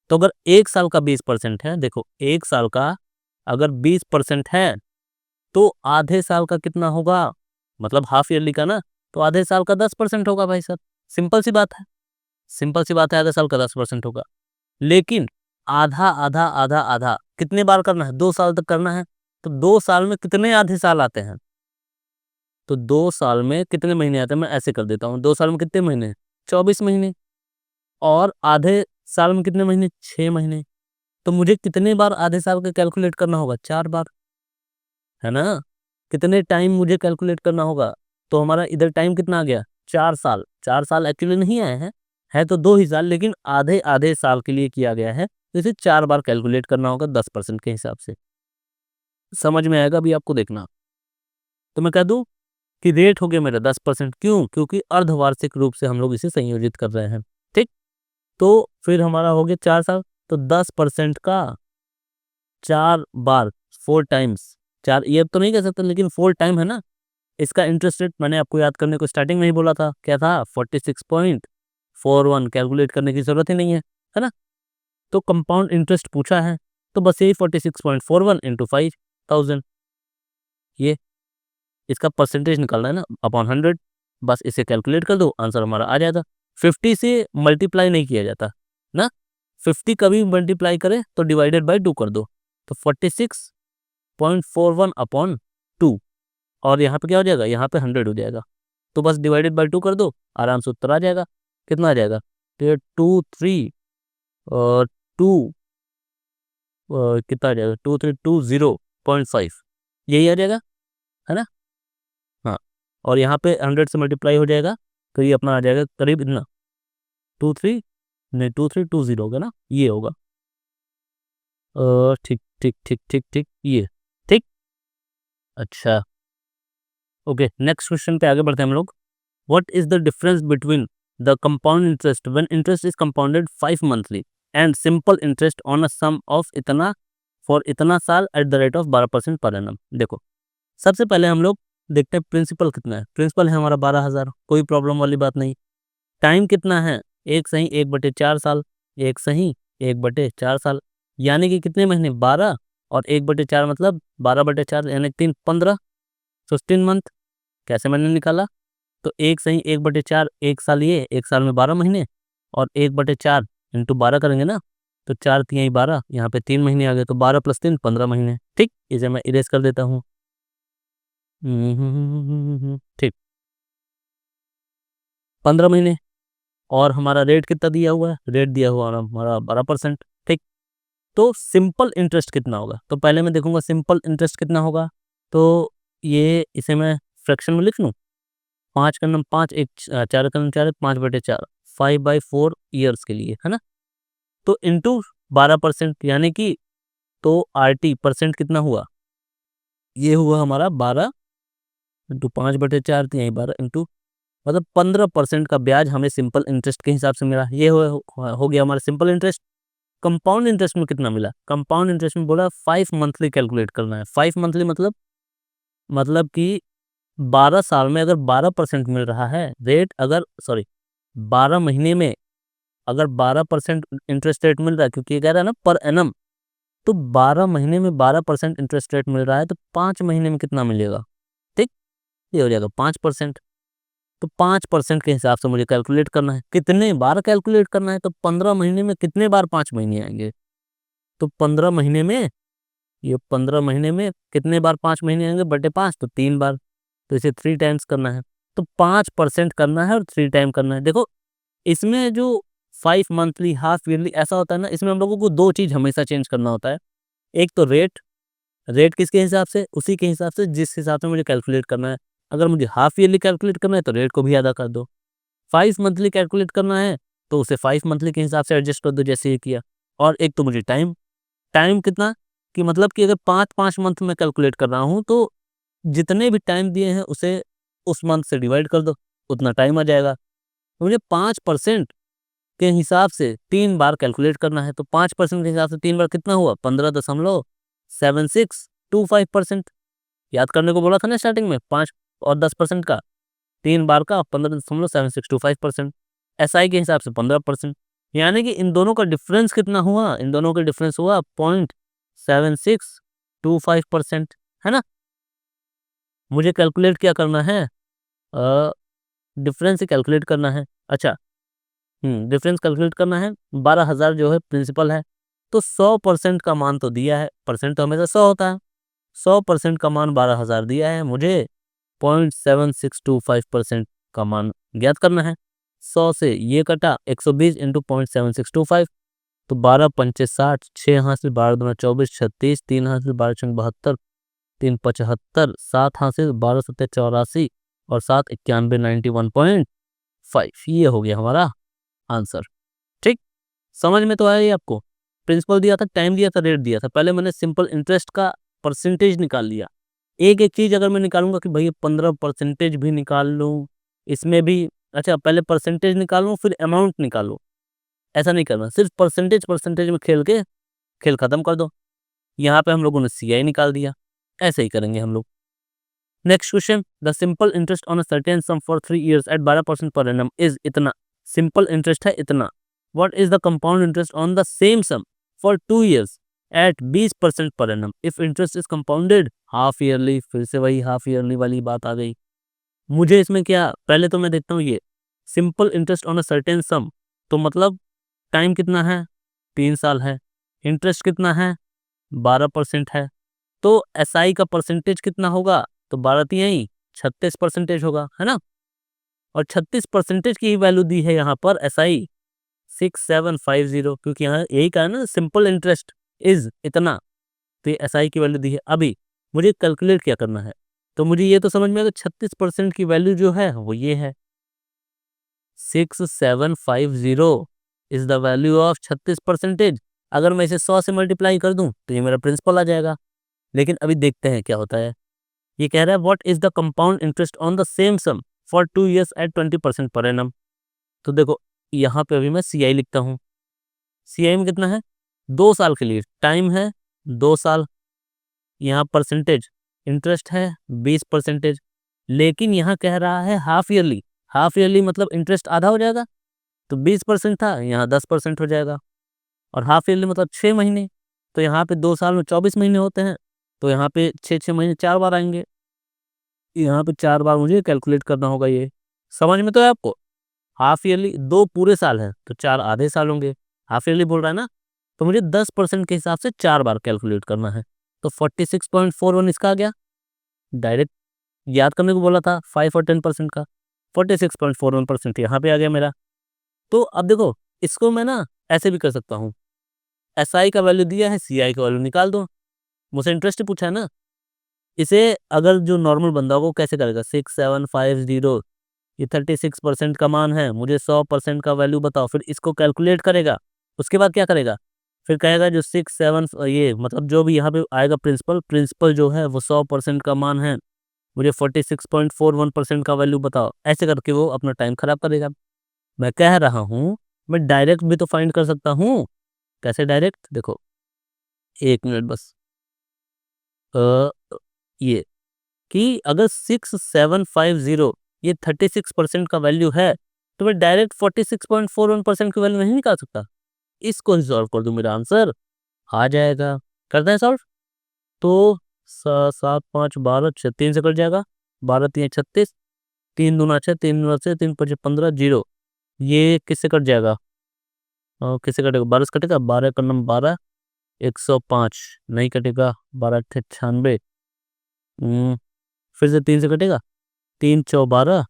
तो अगर 1 साल का 20% है, देखो 1 साल का अगर 20% है, तो आधे साल का कितना होगा, मतलब हाफ ईयरली का ना, तो आधे साल का 10% होगा भाई साहब। सिंपल सी बात है, सिंपल सी बात है, आधे साल का 10% होगा। लेकिन आधा आधा आधा आधा कितने बार करना है, 2 साल तक करना है। तो 2 साल में कितने आधे साल आते हैं, तो 2 साल में कितने महीने आते हैं, मैं ऐसे कर देता हूँ। 2 साल में कितने महीने, 24 महीने। और आधे साल में कितने महीने, 6 महीने। तो मुझे कितने बार आधे साल का कैलकुलेट करना होगा, 4 बार, है ना। कितने टाइम मुझे कैलकुलेट करना होगा, तो हमारा इधर टाइम कितना आ गया, 4 साल। 4 साल एक्चुअली नहीं आए हैं, है तो 2 ही साल, लेकिन आधे आधे साल के लिए किया गया है, तो इसे 4 बार कैलकुलेट करना होगा 10% के हिसाब से। समझ में आएगा अभी आपको, देखना। तो मैं कह दूं कि रेट हो गया मेरा 10%, क्यों, क्योंकि अर्धवार्षिक रूप से हम लोग इसे संयोजित कर रहे हैं। ठीक, तो फिर हमारा हो गया 4 साल, तो 10% का 4 बार, 4 टाइम्स, 4 ये तो नहीं कह सकते, लेकिन 4 टाइम है ना। इसका इंटरेस्ट रेट मैंने आपको याद करने को स्टार्टिंग में ही बोला था, क्या था, 46.41। कैलकुलेट करने की जरूरत ही नहीं है ना। तो कंपाउंड इंटरेस्ट पूछा है, तो बस यही 46.41 इंटू 5000, ये इसका परसेंटेज निकालना है ना, अपॉन 100। बस इसे कैलकुलेट कर दो, आंसर हमारा आ जाएगा। 50 से मल्टीप्लाई नहीं किया जाता ना, 50 कभी मल्टीप्लाई करें तो डिवाइडेड बाई 2 कर दो, तो 46.41 अपॉन 2, और यहाँ पे क्या हो जाएगा, यहाँ पे 100 हो जाएगा। तो बस डिवाइडेड बाई 2 कर दो, आराम से उत्तर आ जाएगा। कितना आ जाएगा, तो 2 3 और 2 कितना आ जाएगा, 2320.5, यही आ जाएगा, है ना। हाँ, और यहाँ पे 100 से मल्टीप्लाई हो जाएगा, तो ये अपना आ जाएगा करीब इतना 23, नहीं 2320 होगा ना, ये होगा। ठीक ठीक ठीक ठीक ठीक, ये ठीक। अच्छा, ओके, नेक्स्ट क्वेश्चन पे आगे बढ़ते हैं हम लोग। What is the difference between the compound interest when interest is compounded 5 monthly and simple interest on a sum of इतना फॉर इतना साल at the rate of 12% per annum. देखो, सबसे पहले हम लोग देखते हैं प्रिंसिपल कितना है। प्रिंसिपल है हमारा 12,000, कोई प्रॉब्लम वाली बात नहीं। टाइम कितना है, एक सही 1/4 साल, एक सही 1/4 साल, यानी कि कितने महीने, 12, और 1/4 मतलब 12/4 यानी 3, 15, 15 मंथ। कैसे मैंने निकाला, तो एक सही 1/4, एक साल, ये एक साल में 12 महीने, और 1/4 इंटू 12 करेंगे ना, तो 4 तिहाई 12, यहाँ पे 3 महीने आ गए, तो 12 + 3 15 महीने। ठीक, इसे मैं इरेज कर देता हूँ। ठीक, 15 महीने। और हमारा रेट कितना दिया हुआ है, रेट दिया हुआ है हमारा 12%। ठीक, तो सिंपल इंटरेस्ट कितना होगा, तो पहले मैं देखूंगा सिंपल इंटरेस्ट कितना होगा। तो ये इसे मैं फ्रैक्शन में लिख लूँ, 5 का नम 5, 4 का नम 4, 5/4, 5/4 ईयर्स के लिए, है ना। तो इंटू 12%, यानी कि तो RT परसेंट कितना हुआ, ये हुआ हमारा 12 इंटू 5/4 यही 12 इंटू, मतलब 15% का ब्याज हमें सिंपल इंटरेस्ट के हिसाब से मिला। ये हो गया हमारा सिंपल इंटरेस्ट। कंपाउंड इंटरेस्ट में कितना मिला, कंपाउंड इंटरेस्ट में बोला 5 मंथली कैलकुलेट करना है। 5 मंथली मतलब कि 12 साल में अगर 12% मिल रहा है रेट, अगर सॉरी 12 महीने में अगर 12% इंटरेस्ट रेट मिल रहा है, क्योंकि ये कह रहा है ना पर एनम, तो 12 महीने में 12% इंटरेस्ट रेट मिल रहा है, तो 5 महीने में कितना मिलेगा। ठीक, ये हो जाएगा 5%। तो 5% के हिसाब से मुझे कैलकुलेट करना है, कितने बार कैलकुलेट करना है, तो 15 महीने में कितने बार 5 महीने आएंगे, तो 15 महीने में, ये 15 महीने में कितने बार 5 महीने आएंगे, बटे 5, तो 3 बार, तो इसे 3 टाइम्स करना है, तो 5% करना है और 3 टाइम करना है। देखो, इसमें जो 5 मंथली, हाफ ईयरली ऐसा होता है ना, इसमें हम लोगों को 2 चीज़ हमेशा चेंज करना होता है। एक तो रेट, रेट किसके हिसाब से, उसी के हिसाब से जिस हिसाब से मुझे कैलकुलेट करना है। अगर मुझे हाफ ईयरली कैलकुलेट करना है तो रेट को भी अदा कर दो, 5 मंथली कैलकुलेट करना है तो उसे 5 मंथली के हिसाब से एडजस्ट कर दो, जैसे ये किया। और एक तो मुझे टाइम, टाइम कितना, कि मतलब कि अगर 5-5 मंथ में कैलकुलेट कर रहा हूँ, तो जितने भी टाइम दिए हैं उसे उस मंथ से डिवाइड कर दो, उतना टाइम आ जाएगा। तो मुझे 5% के हिसाब से 3 बार कैलकुलेट करना है, तो 5% के हिसाब से 3 बार कितना हुआ, 15.7625%। याद करने को बोला था ना स्टार्टिंग में, 5 और 10% का, 3 बार का 15.7625%। SI के हिसाब से 15%, यानी कि इन दोनों का डिफरेंस कितना हुआ, इन दोनों का डिफरेंस हुआ 0.7625%, है ना। मुझे कैलकुलेट क्या करना है, डिफरेंस ही कैलकुलेट करना है। अच्छा, डिफरेंस कैलकुलेट करना है। 12,000 जो है प्रिंसिपल है, तो 100% का मान तो दिया है, परसेंट तो हमेशा 100 होता है, 100% का मान 12,000 दिया है, मुझे 0.7625% का मान ज्ञात करना है। 100 से ये कटा, 120 इंटू 0.7625, तो 12×5 = 60, 6 हाथ से 12×2 = 24, 36, 3 हाथ से 12×6 = 72, 3 × 75, 7 हाथ से 12×7 = 84, और 7 × 91 91.5। ये हो गया हमारा आंसर। ठीक, समझ में तो आया ये आपको। प्रिंसिपल दिया था, टाइम दिया था, रेट दिया था। पहले मैंने सिंपल इंटरेस्ट का परसेंटेज निकाल लिया। एक एक चीज़ अगर मैं निकालूंगा कि भाई 15% भी निकाल लूँ, इसमें भी, अच्छा पहले परसेंटेज निकालूँ फिर अमाउंट निकालो, ऐसा नहीं करना। सिर्फ परसेंटेज परसेंटेज में खेल के खेल खत्म कर दो। यहाँ पे हम लोगों ने CI निकाल दिया, ऐसे ही करेंगे हम लोग। Next question, the simple interest on a certain sum for 3 years at 12% per annum is इतना। सिंपल इंटरेस्ट है इतना। What is the compound interest on the same sum for 2 years at 20% per annum if interest is compounded half yearly. फिर से वही half yearly वाली बात आ गई। मुझे इसमें क्या, पहले तो मैं देखता हूँ ये simple interest on a certain सम, तो मतलब टाइम कितना है, 3 साल है, इंटरेस्ट कितना है, 12% है, तो SI का परसेंटेज कितना होगा, तो 12 ही 36% होगा, है ना। और 36% की ही वैल्यू दी है यहाँ पर SI 6750, क्योंकि यहाँ यही कहा ना सिंपल इंटरेस्ट इज इतना, तो ये SI की वैल्यू दी है। अभी मुझे कैलकुलेट क्या करना है, तो मुझे ये तो समझ में आया 36% की वैल्यू जो है वो ये है 6750 इज द वैल्यू ऑफ 36%। अगर मैं इसे 100 से मल्टीप्लाई कर दूं तो ये मेरा प्रिंसिपल आ जाएगा। लेकिन अभी देखते हैं क्या होता है। ये कह रहा है what is the compound interest on the same sum for 2 years at 20% per annum. तो देखो यहाँ पे अभी मैं CI लिखता हूँ। CI में कितना है, 2 साल के लिए टाइम है 2 साल। यहाँ परसेंटेज इंटरेस्ट है 20%। लेकिन यहाँ कह रहा है हाफ ईयरली। हाफ ईयरली मतलब इंटरेस्ट आधा हो जाएगा, तो 20% था, यहाँ 10% हो जाएगा। और हाफ ईयरली मतलब 6 महीने, तो यहाँ पे 2 साल में 24 महीने होते हैं, तो यहाँ पे 6 6 महीने 4 बार आएंगे। यहाँ पे 4 बार मुझे कैलकुलेट करना होगा। ये समझ में तो है आपको। हाफ ईयरली 2 पूरे साल है तो 4 आधे साल होंगे। हाफ ईयरली बोल रहा है ना, तो मुझे 10% के हिसाब से 4 बार कैलकुलेट करना है। तो 46.41 इसका आ गया। डायरेक्ट याद करने को बोला था 5 और 10% का, 46.41% यहाँ पे आ गया मेरा। तो अब देखो इसको मैं ना ऐसे भी कर सकता हूँ। SI का वैल्यू दिया है, CI का वैल्यू निकाल दो। मुझसे इंटरेस्ट पूछा है ना, इसे अगर जो नॉर्मल बंदा होगा वो कैसे करेगा, 6750 ये 36% का मान है, मुझे 100% का वैल्यू बताओ, फिर इसको कैलकुलेट करेगा। उसके बाद क्या करेगा, फिर कहेगा जो 67 ये मतलब जो भी यहाँ पे आएगा प्रिंसिपल, प्रिंसिपल जो है वो 100% का मान है, मुझे 46.41% का वैल्यू बताओ। ऐसे करके वो अपना टाइम खराब करेगा। मैं कह रहा हूँ मैं डायरेक्ट भी तो फाइंड कर सकता हूँ। कैसे डायरेक्ट, देखो 1 मिनट बस। अ, ये कि अगर 6750 ये 36% का वैल्यू है, तो मैं डायरेक्ट 46.41% की वैल्यू नहीं निकाल सकता। इसको ही सॉल्व कर दूं, मेरा आंसर आ जाएगा। करते हैं सॉल्व। तो 7 5 12 6 3 से कट जाएगा, 12 3 36, 3 दूना 6, 3 दूना 6, 3 5 15 0। ये किससे कट जाएगा, किससे कटेगा, 12 से कटेगा, 12 का नंबर 12 105 नहीं कटेगा, 12 थे 96। फिर से 3 से कटेगा, 3 चौ 12,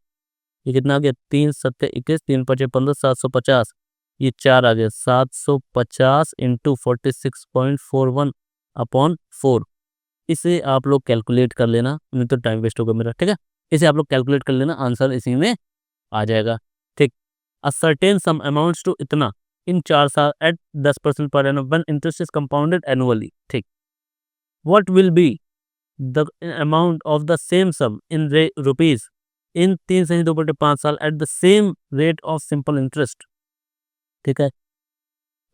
ये कितना आ गया, 3 7 21, 3 5 15, 750। ये 4 आ गया, 750 इंटू 46.41/4। इसे आप लोग कैलकुलेट कर लेना, नहीं तो टाइम वेस्ट होगा मेरा, ठीक है। इसे आप लोग कैलकुलेट कर लेना, आंसर इसी में आ जाएगा, ठीक। A certain sum amounts to इतना इन 4 साल at 10% per annum when interest is compounded annually, ठीक। What will be the amount of the same sum in rupees in 3 से 2/5 साल at the same rate of simple interest, ठीक है।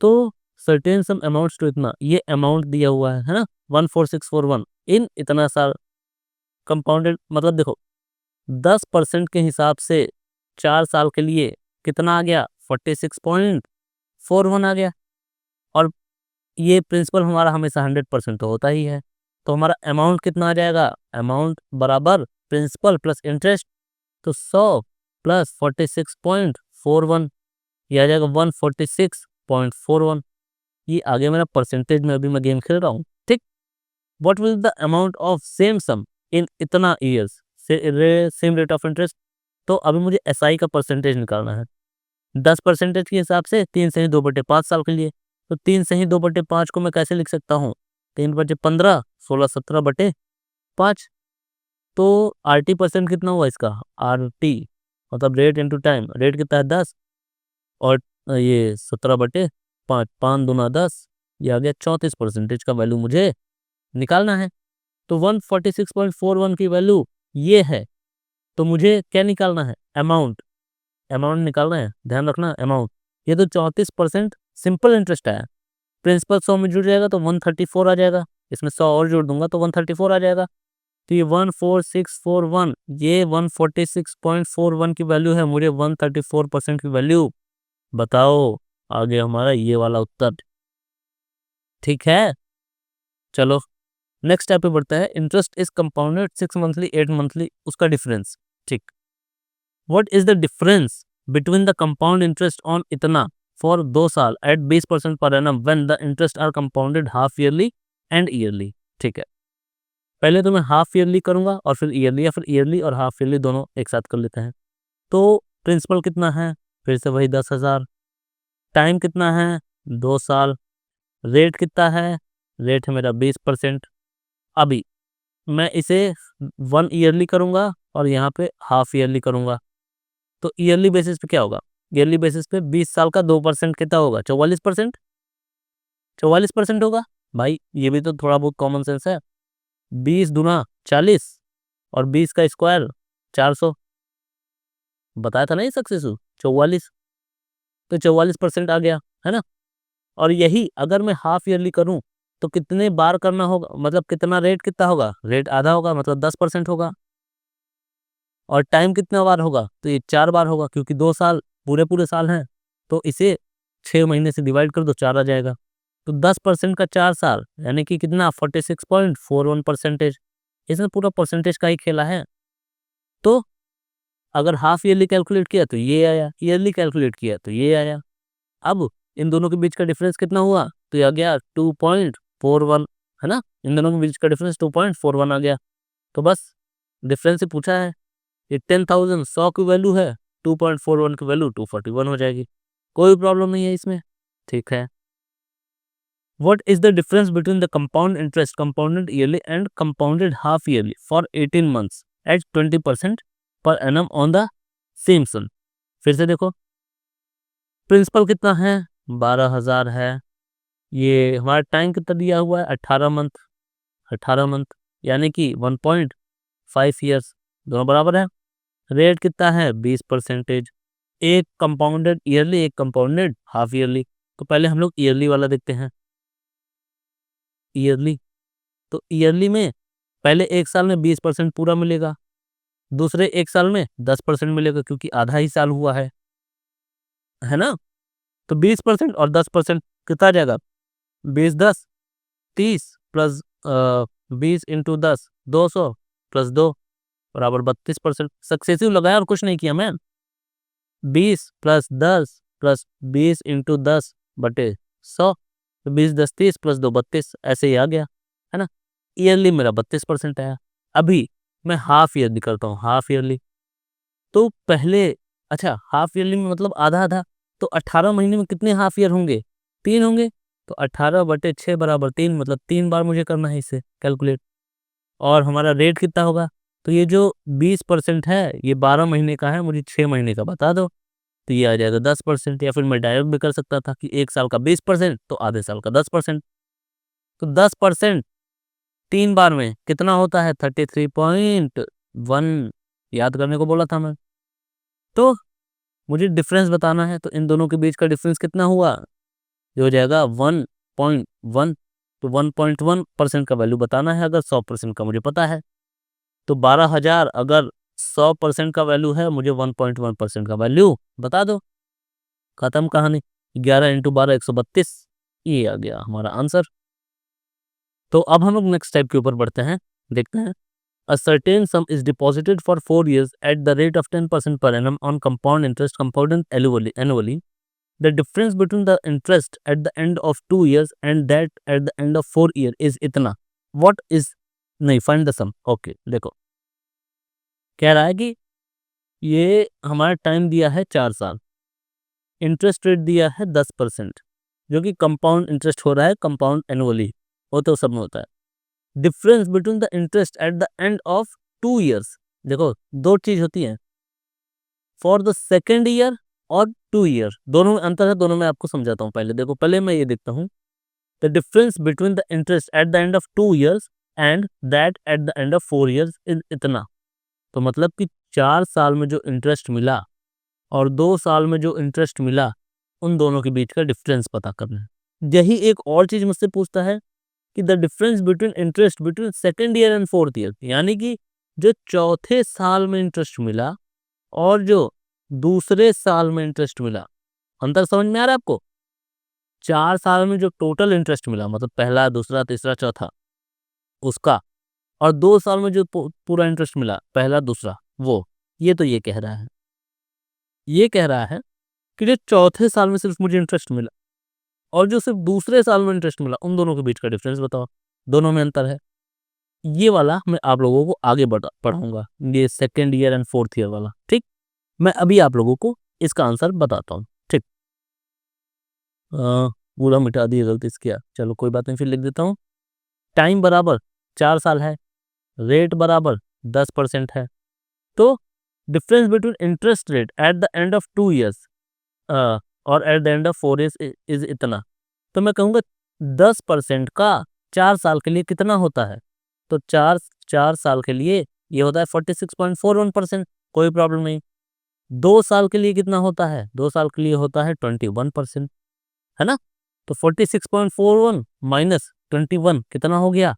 तो certain sum amounts to इतना, ये amount दिया हुआ है ना 14641 इन इतना साल कंपाउंडेड, मतलब देखो 10% के हिसाब से 4 साल के लिए कितना आ गया, 46.41 आ गया। और ये प्रिंसिपल हमारा हमेशा 100% तो होता ही है, तो हमारा अमाउंट कितना आ जाएगा, अमाउंट बराबर प्रिंसिपल प्लस इंटरेस्ट, तो 100 प्लस 46.41, ये आ जाएगा 146.41। ये आगे मेरा परसेंटेज में अभी मैं गेम खेल रहा हूँ, ठीक। What will the amount of same sum in इतना years same rate of interest. तो अभी मुझे SI का परसेंटेज निकालना है 10% के हिसाब से, 3 से 2/5 साल के लिए। तो 3 से 2/5 को मैं कैसे लिख सकता हूँ, 3 × 15 16 17/5। तो RT% कितना हुआ इसका, RT मतलब रेट इंटू टाइम, रेट कितना है 10, और ये 17/5, 5 दूना 10, ये आ गया 34% का वैल्यू मुझे निकालना है। तो 146.41 की वैल्यू ये है, तो मुझे क्या निकालना है, अमाउंट। अमाउंट निकालना है, ध्यान रखना अमाउंट। ये तो 34% सिंपल इंटरेस्ट है, प्रिंसिपल 100 में जुड़ जाएगा तो 134 आ जाएगा, इसमें 100 और जोड़ दूंगा तो 134 आ जाएगा। तो ये 14641, ये 146.41 की वैल्यू है, मुझे 134% की वैल्यू बताओ। आगे हमारा ये वाला उत्तर, ठीक है। चलो नेक्स्ट स्टेप पे बढ़ता है। Interest is compounded 6 monthly 8 monthly, उसका डिफरेंस, ठीक। What is the difference between the compound interest on इतना फॉर 2 साल at 20% per annum when the interest are compounded half yearly and yearly, ठीक है। पहले तो मैं हाफ ईयरली करूंगा और फिर ईयरली, या फिर ईयरली और हाफ ईयरली दोनों एक साथ कर लेते हैं। तो प्रिंसिपल कितना है, फिर से वही 10,000। टाइम कितना है, 2 साल। रेट कितना है, रेट है मेरा 20%। अभी मैं इसे 1 ईयरली करूंगा और यहाँ पे हाफ ईयरली करूंगा। तो ईयरली बेसिस पे क्या होगा, ईयरली बेसिस पे 20 साल का 2% कितना होगा, 44%। 44% होगा। भाई ये भी तो थोड़ा बहुत कॉमन सेंस है। 20 दूना 40 और 20 का स्क्वायर 400। बताया था ना ये सक्सेसफुल 44। तो 44% आ गया, है ना। और यही अगर मैं हाफ ईयरली करूं तो कितने बार करना होगा, मतलब कितना रेट कितना होगा, रेट आधा होगा, मतलब 10% होगा। और टाइम कितना बार होगा, तो ये 4 बार होगा, क्योंकि 2 साल पूरे पूरे साल हैं। तो इसे 6 महीने से डिवाइड कर दो, 4 आ जाएगा। तो 10% का 4 साल यानी कि कितना, 46.41%। इसमें पूरा परसेंटेज का ही खेला है। तो अगर हाफ ईयरली कैलकुलेट किया तो ये आया, ईयरली कैलकुलेट किया तो ये आया। अब इन दोनों के बीच का डिफरेंस कितना हुआ, तो ये आ गया 2.41, है ना। इन दोनों के बीच का डिफरेंस 2.41 आ गया। तो बस डिफरेंस ही पूछा है। ये 10,000 100 की वैल्यू है, 2.41 की वैल्यू 241 हो जाएगी। कोई प्रॉब्लम नहीं है इसमें, ठीक है। What is the difference between the compound interest compounded yearly and compounded half yearly for 18 months at 20% per annum on the same sum? फिर से देखो, प्रिंसिपल कितना है, 12,000 है। ये हमारा टाइम कितना दिया हुआ है, 18 मंथ। 18 मंथ यानी कि 1.5 ईयर्स, दोनों बराबर है। रेट कितना है, 20%। एक कंपाउंडेड ईयरली, एक कंपाउंडेड हाफ ईयरली। तो पहले हम लोग ईयरली वाला देखते हैं। ईयरली, तो ईयरली में पहले एक साल में 20% पूरा मिलेगा, दूसरे एक साल में 10% मिलेगा, क्योंकि आधा ही साल हुआ है ना। तो 20% और 10% कितना आ जाएगा, 20 10 30 प्लस 20 × 10 200 प्लस 2 बराबर 32%। सक्सेसिव लगाया और कुछ नहीं किया मैं। 20 + 10 + 20 × 10/100, तो 20 10 30 प्लस 2 32, ऐसे ही आ गया, है ना। ईयरली मेरा 32% आया। अभी मैं हाफ ईयरली करता हूँ, हाफ ईयरली। तो पहले, अच्छा हाफ ईयरली में मतलब आधा आधा, तो 18 महीने में कितने हाफ ईयर होंगे, 3 होंगे। तो 18/6 बराबर 3, मतलब 3 बार मुझे करना है इसे कैलकुलेट। और हमारा रेट कितना होगा, तो ये जो 20% है ये 12 महीने का है, मुझे 6 महीने का बता दो। तो ये आ जाएगा 10%, या फिर मैं डायरेक्ट भी कर सकता था कि एक साल का 20% तो आधे साल का 10%। तो 10% 3 बार में कितना होता है, 33.1। याद करने को बोला था मैं। तो मुझे डिफरेंस बताना है, तो इन दोनों के बीच का डिफरेंस कितना हुआ, ये हो जाएगा 1.1। तो 1.1% का वैल्यू बताना है, अगर 100% का मुझे पता है। तो 12,000 अगर 100% का वैल्यू है, मुझे 1.1% का वैल्यू बता दो, खत्म कहानी। 11 × 12 132, ये आ गया हमारा आंसर। तो अब हम लोग नेक्स्ट टाइप के ऊपर बढ़ते हैं, देखते हैं। A certain sum is deposited for 4 years at the rate of 10% per annum on compound interest compounded annually. The difference between the interest at the end of 2 years and that at the end of 4 years is इतना. What is, नहीं, find the sum. Okay, देखो कह रहा है कि ये हमारा time दिया है 4 साल, इंटरेस्ट रेट दिया है 10%, जो कि कंपाउंड इंटरेस्ट हो रहा है, कंपाउंड एनुअली, वो तो सब में होता है। Difference between the interest eight the end of 2 years, देखो दो चीज होती है, फॉर द सेकेंड ईयर और 2 ईयर, दोनों में अंतर है, दोनों में आपको समझाता हूँ। पहले देखो, पहले मैं ये देखता हूँ, the difference between the interest eight the end of 2 years and that at the end of 4 years is इतना। तो मतलब कि 4 साल में जो इंटरेस्ट मिला और 2 साल में जो इंटरेस्ट मिला, उन दोनों के बीच का डिफरेंस पता करना है। यही एक और चीज मुझसे पूछता है कि the difference between interest between second year and fourth year, यानी कि जो चौथे साल में इंटरेस्ट मिला और जो दूसरे साल में इंटरेस्ट मिला, अंतर समझ में आ रहा है आपको। 4 साल में जो टोटल इंटरेस्ट मिला, मतलब पहला दूसरा तीसरा चौथा, उसका, और 2 साल में जो पूरा इंटरेस्ट मिला, पहला दूसरा, वो, ये तो ये कह रहा है, ये कह रहा है कि जो चौथे साल में सिर्फ मुझे इंटरेस्ट मिला और जो सिर्फ दूसरे साल में इंटरेस्ट मिला, उन दोनों के बीच का डिफरेंस बताओ, दोनों में अंतर है। ये वाला मैं आप लोगों को आगे पढ़ाऊंगा, ये second year and fourth year वाला। ठीक, मैं अभी आप लोगों को इसका आंसर बताता हूँ। ठीक, पूरा मिटा दिया गलती से किया, चलो कोई बात नहीं, फिर लिख देता हूँ। टाइम बराबर 4 साल है, रेट बराबर 10% है, तो difference between interest rate at the end of 2 years और at the end of 4 years is इतना। तो मैं कहूँगा 10% का 4 साल के लिए कितना होता है, तो चार 4 साल के लिए ये होता है 46.41%, कोई प्रॉब्लम नहीं। 2 साल के लिए कितना होता है, 2 साल के लिए होता है 21%, है ना। तो 46.41 माइनस 21 कितना हो गया,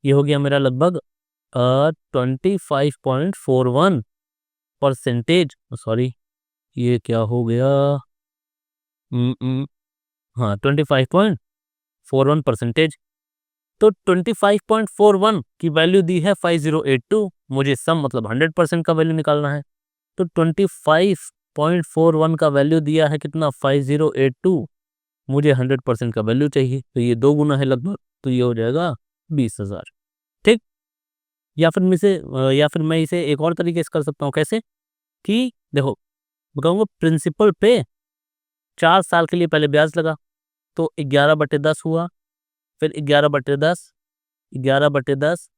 ये हो गया मेरा लगभग 25.41%। सॉरी, ये क्या हो गया, हाँ 25.41%। तो 25.41 की वैल्यू दी है 5082, मुझे सम मतलब 100% का वैल्यू निकालना है। तो 25.41 का वैल्यू दिया है कितना, 5082, मुझे 100% का वैल्यू चाहिए, तो ये 2 गुना है लगभग, तो ये हो जाएगा 20,000। ठीक, या फिर मैं इसे एक और तरीके से कर सकता हूँ। कैसे कि देखो, बताऊंगा प्रिंसिपल पे 4 साल के लिए पहले ब्याज लगा, तो 11/10 हुआ, फिर 11/10, 11/10,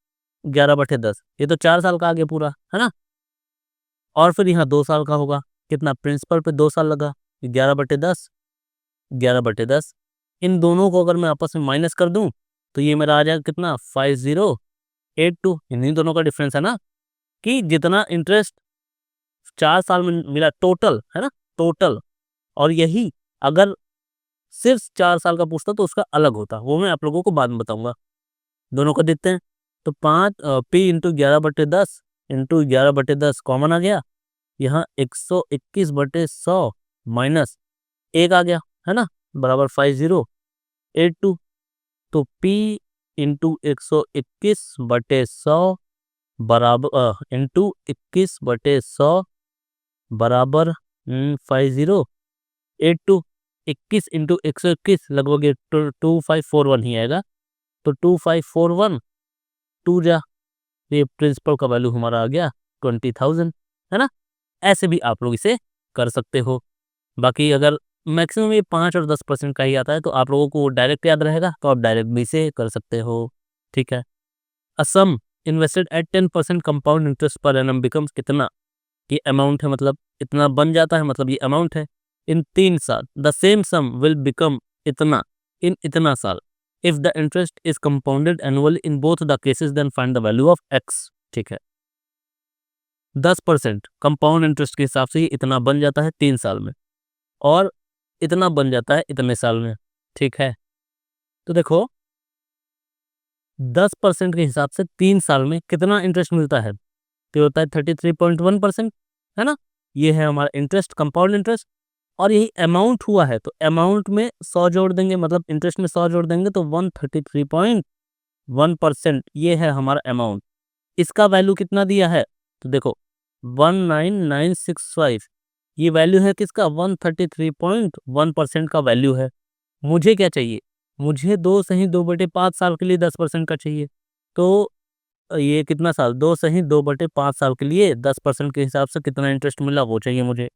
11/10, ये तो 4 साल का आ गया पूरा, है ना। और फिर यहाँ 2 साल का होगा, कितना, प्रिंसिपल पे 2 साल लगा, 11/10, 11/10, इन दोनों को अगर मैं आपस में माइनस कर दूं तो ये मेरा आ जाएगा कितना, 5082। इन्हीं दोनों का डिफरेंस है ना, कि जितना इंटरेस्ट 4 साल में मिला टोटल, है ना, टोटल। और यही अगर सिर्फ 4 साल का पूछता तो उसका अलग होता, वो मैं आप लोगों को बाद में बताऊंगा। दोनों को देखते हैं, तो 5 P × 11/10 इंटू 11/10 कॉमन आ गया, यहाँ 121/100 माइनस 1 आ गया, है ना, बराबर 5082। तो P इंटू 121/100 बराबर इंटू 21/100 बराबर 5082। 21 इंटू 121 लगभग 2541 ही आएगा, तो 2541 टू जा, ये प्रिंसिपल का वैल्यू हमारा आ गया 20,000, है ना। ऐसे भी आप लोग इसे कर सकते हो। बाकी अगर मैक्सिमम ये 5 और 10% का ही आता है तो आप लोगों को डायरेक्ट याद रहेगा, तो आप डायरेक्ट भी इसे कर सकते हो। ठीक है, Assam invested at 10% compound interest per annum becomes कितना, ये अमाउंट है, मतलब इतना बन जाता है, मतलब ये अमाउंट है। इन 3 साल the same sum will become इतना इन इतना साल, if the interest is compounded annually in both the cases then find the value of X. ठीक है, 10% कंपाउंड इंटरेस्ट के हिसाब से ये इतना बन जाता है 3 साल में, और इतना बन जाता है इतने साल में। ठीक है, तो देखो 10% के हिसाब से 3 साल में कितना इंटरेस्ट मिलता है, तो होता है 33.1%, है ना। ये है हमारा इंटरेस्ट, कंपाउंड इंटरेस्ट। और यही अमाउंट हुआ है, तो अमाउंट में 100 जोड़ देंगे, मतलब इंटरेस्ट में 100 जोड़ देंगे तो 133.1%, ये है हमारा अमाउंट। इसका वैल्यू कितना दिया है, तो देखो 19965, ये वैल्यू है किसका, 133.1% का वैल्यू है। मुझे क्या चाहिए, मुझे 2 सही 2/5 साल के लिए 10% का चाहिए। तो ये कितना साल, 2 सही 2/5 साल के लिए 10% के हिसाब से कितना इंटरेस्ट मिला वो चाहिए मुझे।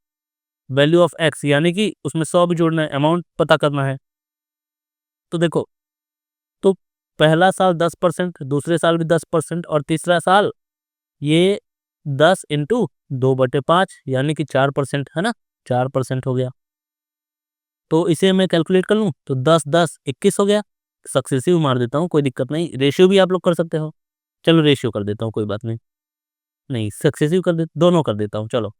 वैल्यू ऑफ एक्स यानी कि उसमें 100 भी जोड़ना है, अमाउंट पता करना है। तो देखो, तो पहला साल 10%, दूसरे साल भी 10%, और तीसरा साल ये 10 इंटू 2/5 यानी कि 4%, है ना, 4% हो गया। तो इसे मैं कैलकुलेट कर लूँ तो 10 10 21 हो गया। सक्सेसिव मार देता हूँ, कोई दिक्कत नहीं, रेशियो भी आप लोग कर सकते हो। चलो रेशियो कर देता हूँ, कोई बात नहीं, नहीं सक्सेसिव कर दे, दोनों कर देता हूँ, चलो।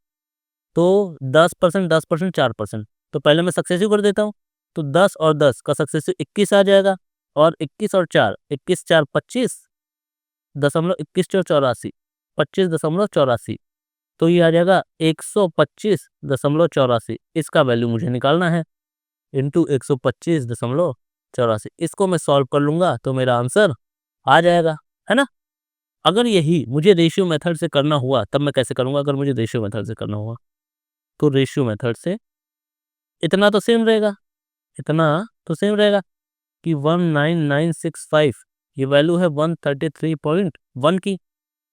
तो 10%, 10%, 4%, तो पहले मैं सक्सेसिव कर देता हूँ। तो 10 और 10 का सक्सेसिव 21 आ जाएगा, और 21 और 4, 21 4 25.21 25.84, तो ये आ जाएगा 125.84। इसका वैल्यू मुझे निकालना है, इंटू 125.84। इसको मैं सॉल्व कर लूंगा तो मेरा आंसर आ जाएगा, है ना। अगर यही मुझे रेशियो मेथड से करना हुआ तब मैं कैसे करूंगा, अगर मुझे रेशियो मेथड से करना हुआ तो रेशियो मेथड से इतना तो सेम रहेगा, इतना तो सेम रहेगा कि 19965, ये वैल्यू है 133.1 1 की।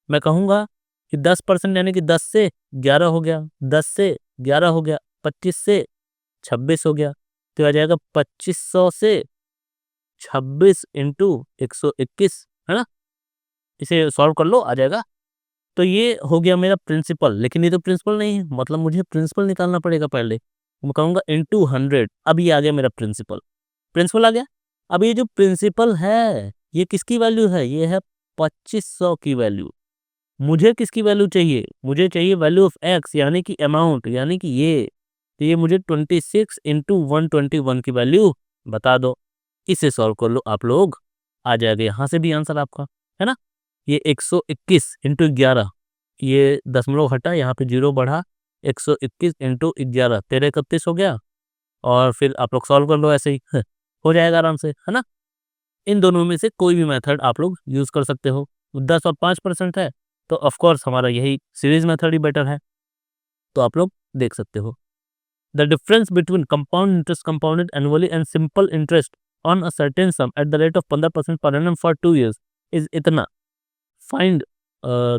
मैं कहूँगा कि 10% यानी कि 10 से 11 हो गया, 10 से 11 हो गया, 25 से 26 हो गया, तो आ जाएगा 2500 से 26 इंटू 121, है ना? इसे सॉल्व कर लो, आ जाएगा। तो ये हो गया मेरा प्रिंसिपल, लेकिन ये तो प्रिंसिपल नहीं है, मतलब मुझे प्रिंसिपल निकालना पड़ेगा पहले। मैं कहूँगा इंटू 100, अब ये आ गया मेरा प्रिंसिपल। प्रिंसिपल आ गया। अब ये जो प्रिंसिपल है, ये किसकी वैल्यू है? ये है 2500 की वैल्यू। मुझे किसकी वैल्यू चाहिए? मुझे चाहिए वैल्यू ऑफ एक्स, यानी कि अमाउंट, यानी कि ये। तो ये मुझे 26 इंटू 121 की वैल्यू बता दो। इसे सॉल्व कर लो आप लोग, आ जाएगा यहाँ से भी आंसर आपका, है ना? ये 121 इंटू 11, ये दशमलव हटा, यहाँ पे 0 बढ़ा, 121 इंटू 11, 1331 हो गया। और फिर आप लोग सॉल्व कर लो ऐसे ही हो जाएगा आराम से, है ना? इन दोनों में से कोई भी मेथड आप लोग यूज कर सकते हो। 10 और 5% है, तो ऑफ कोर्स हमारा यही सीरीज मेथड ही बेटर है, तो आप लोग देख सकते हो। The difference between compound interest compounded annually and simple interest on a certain sum at the rate of 15% per annum for 2 years is इतना। Find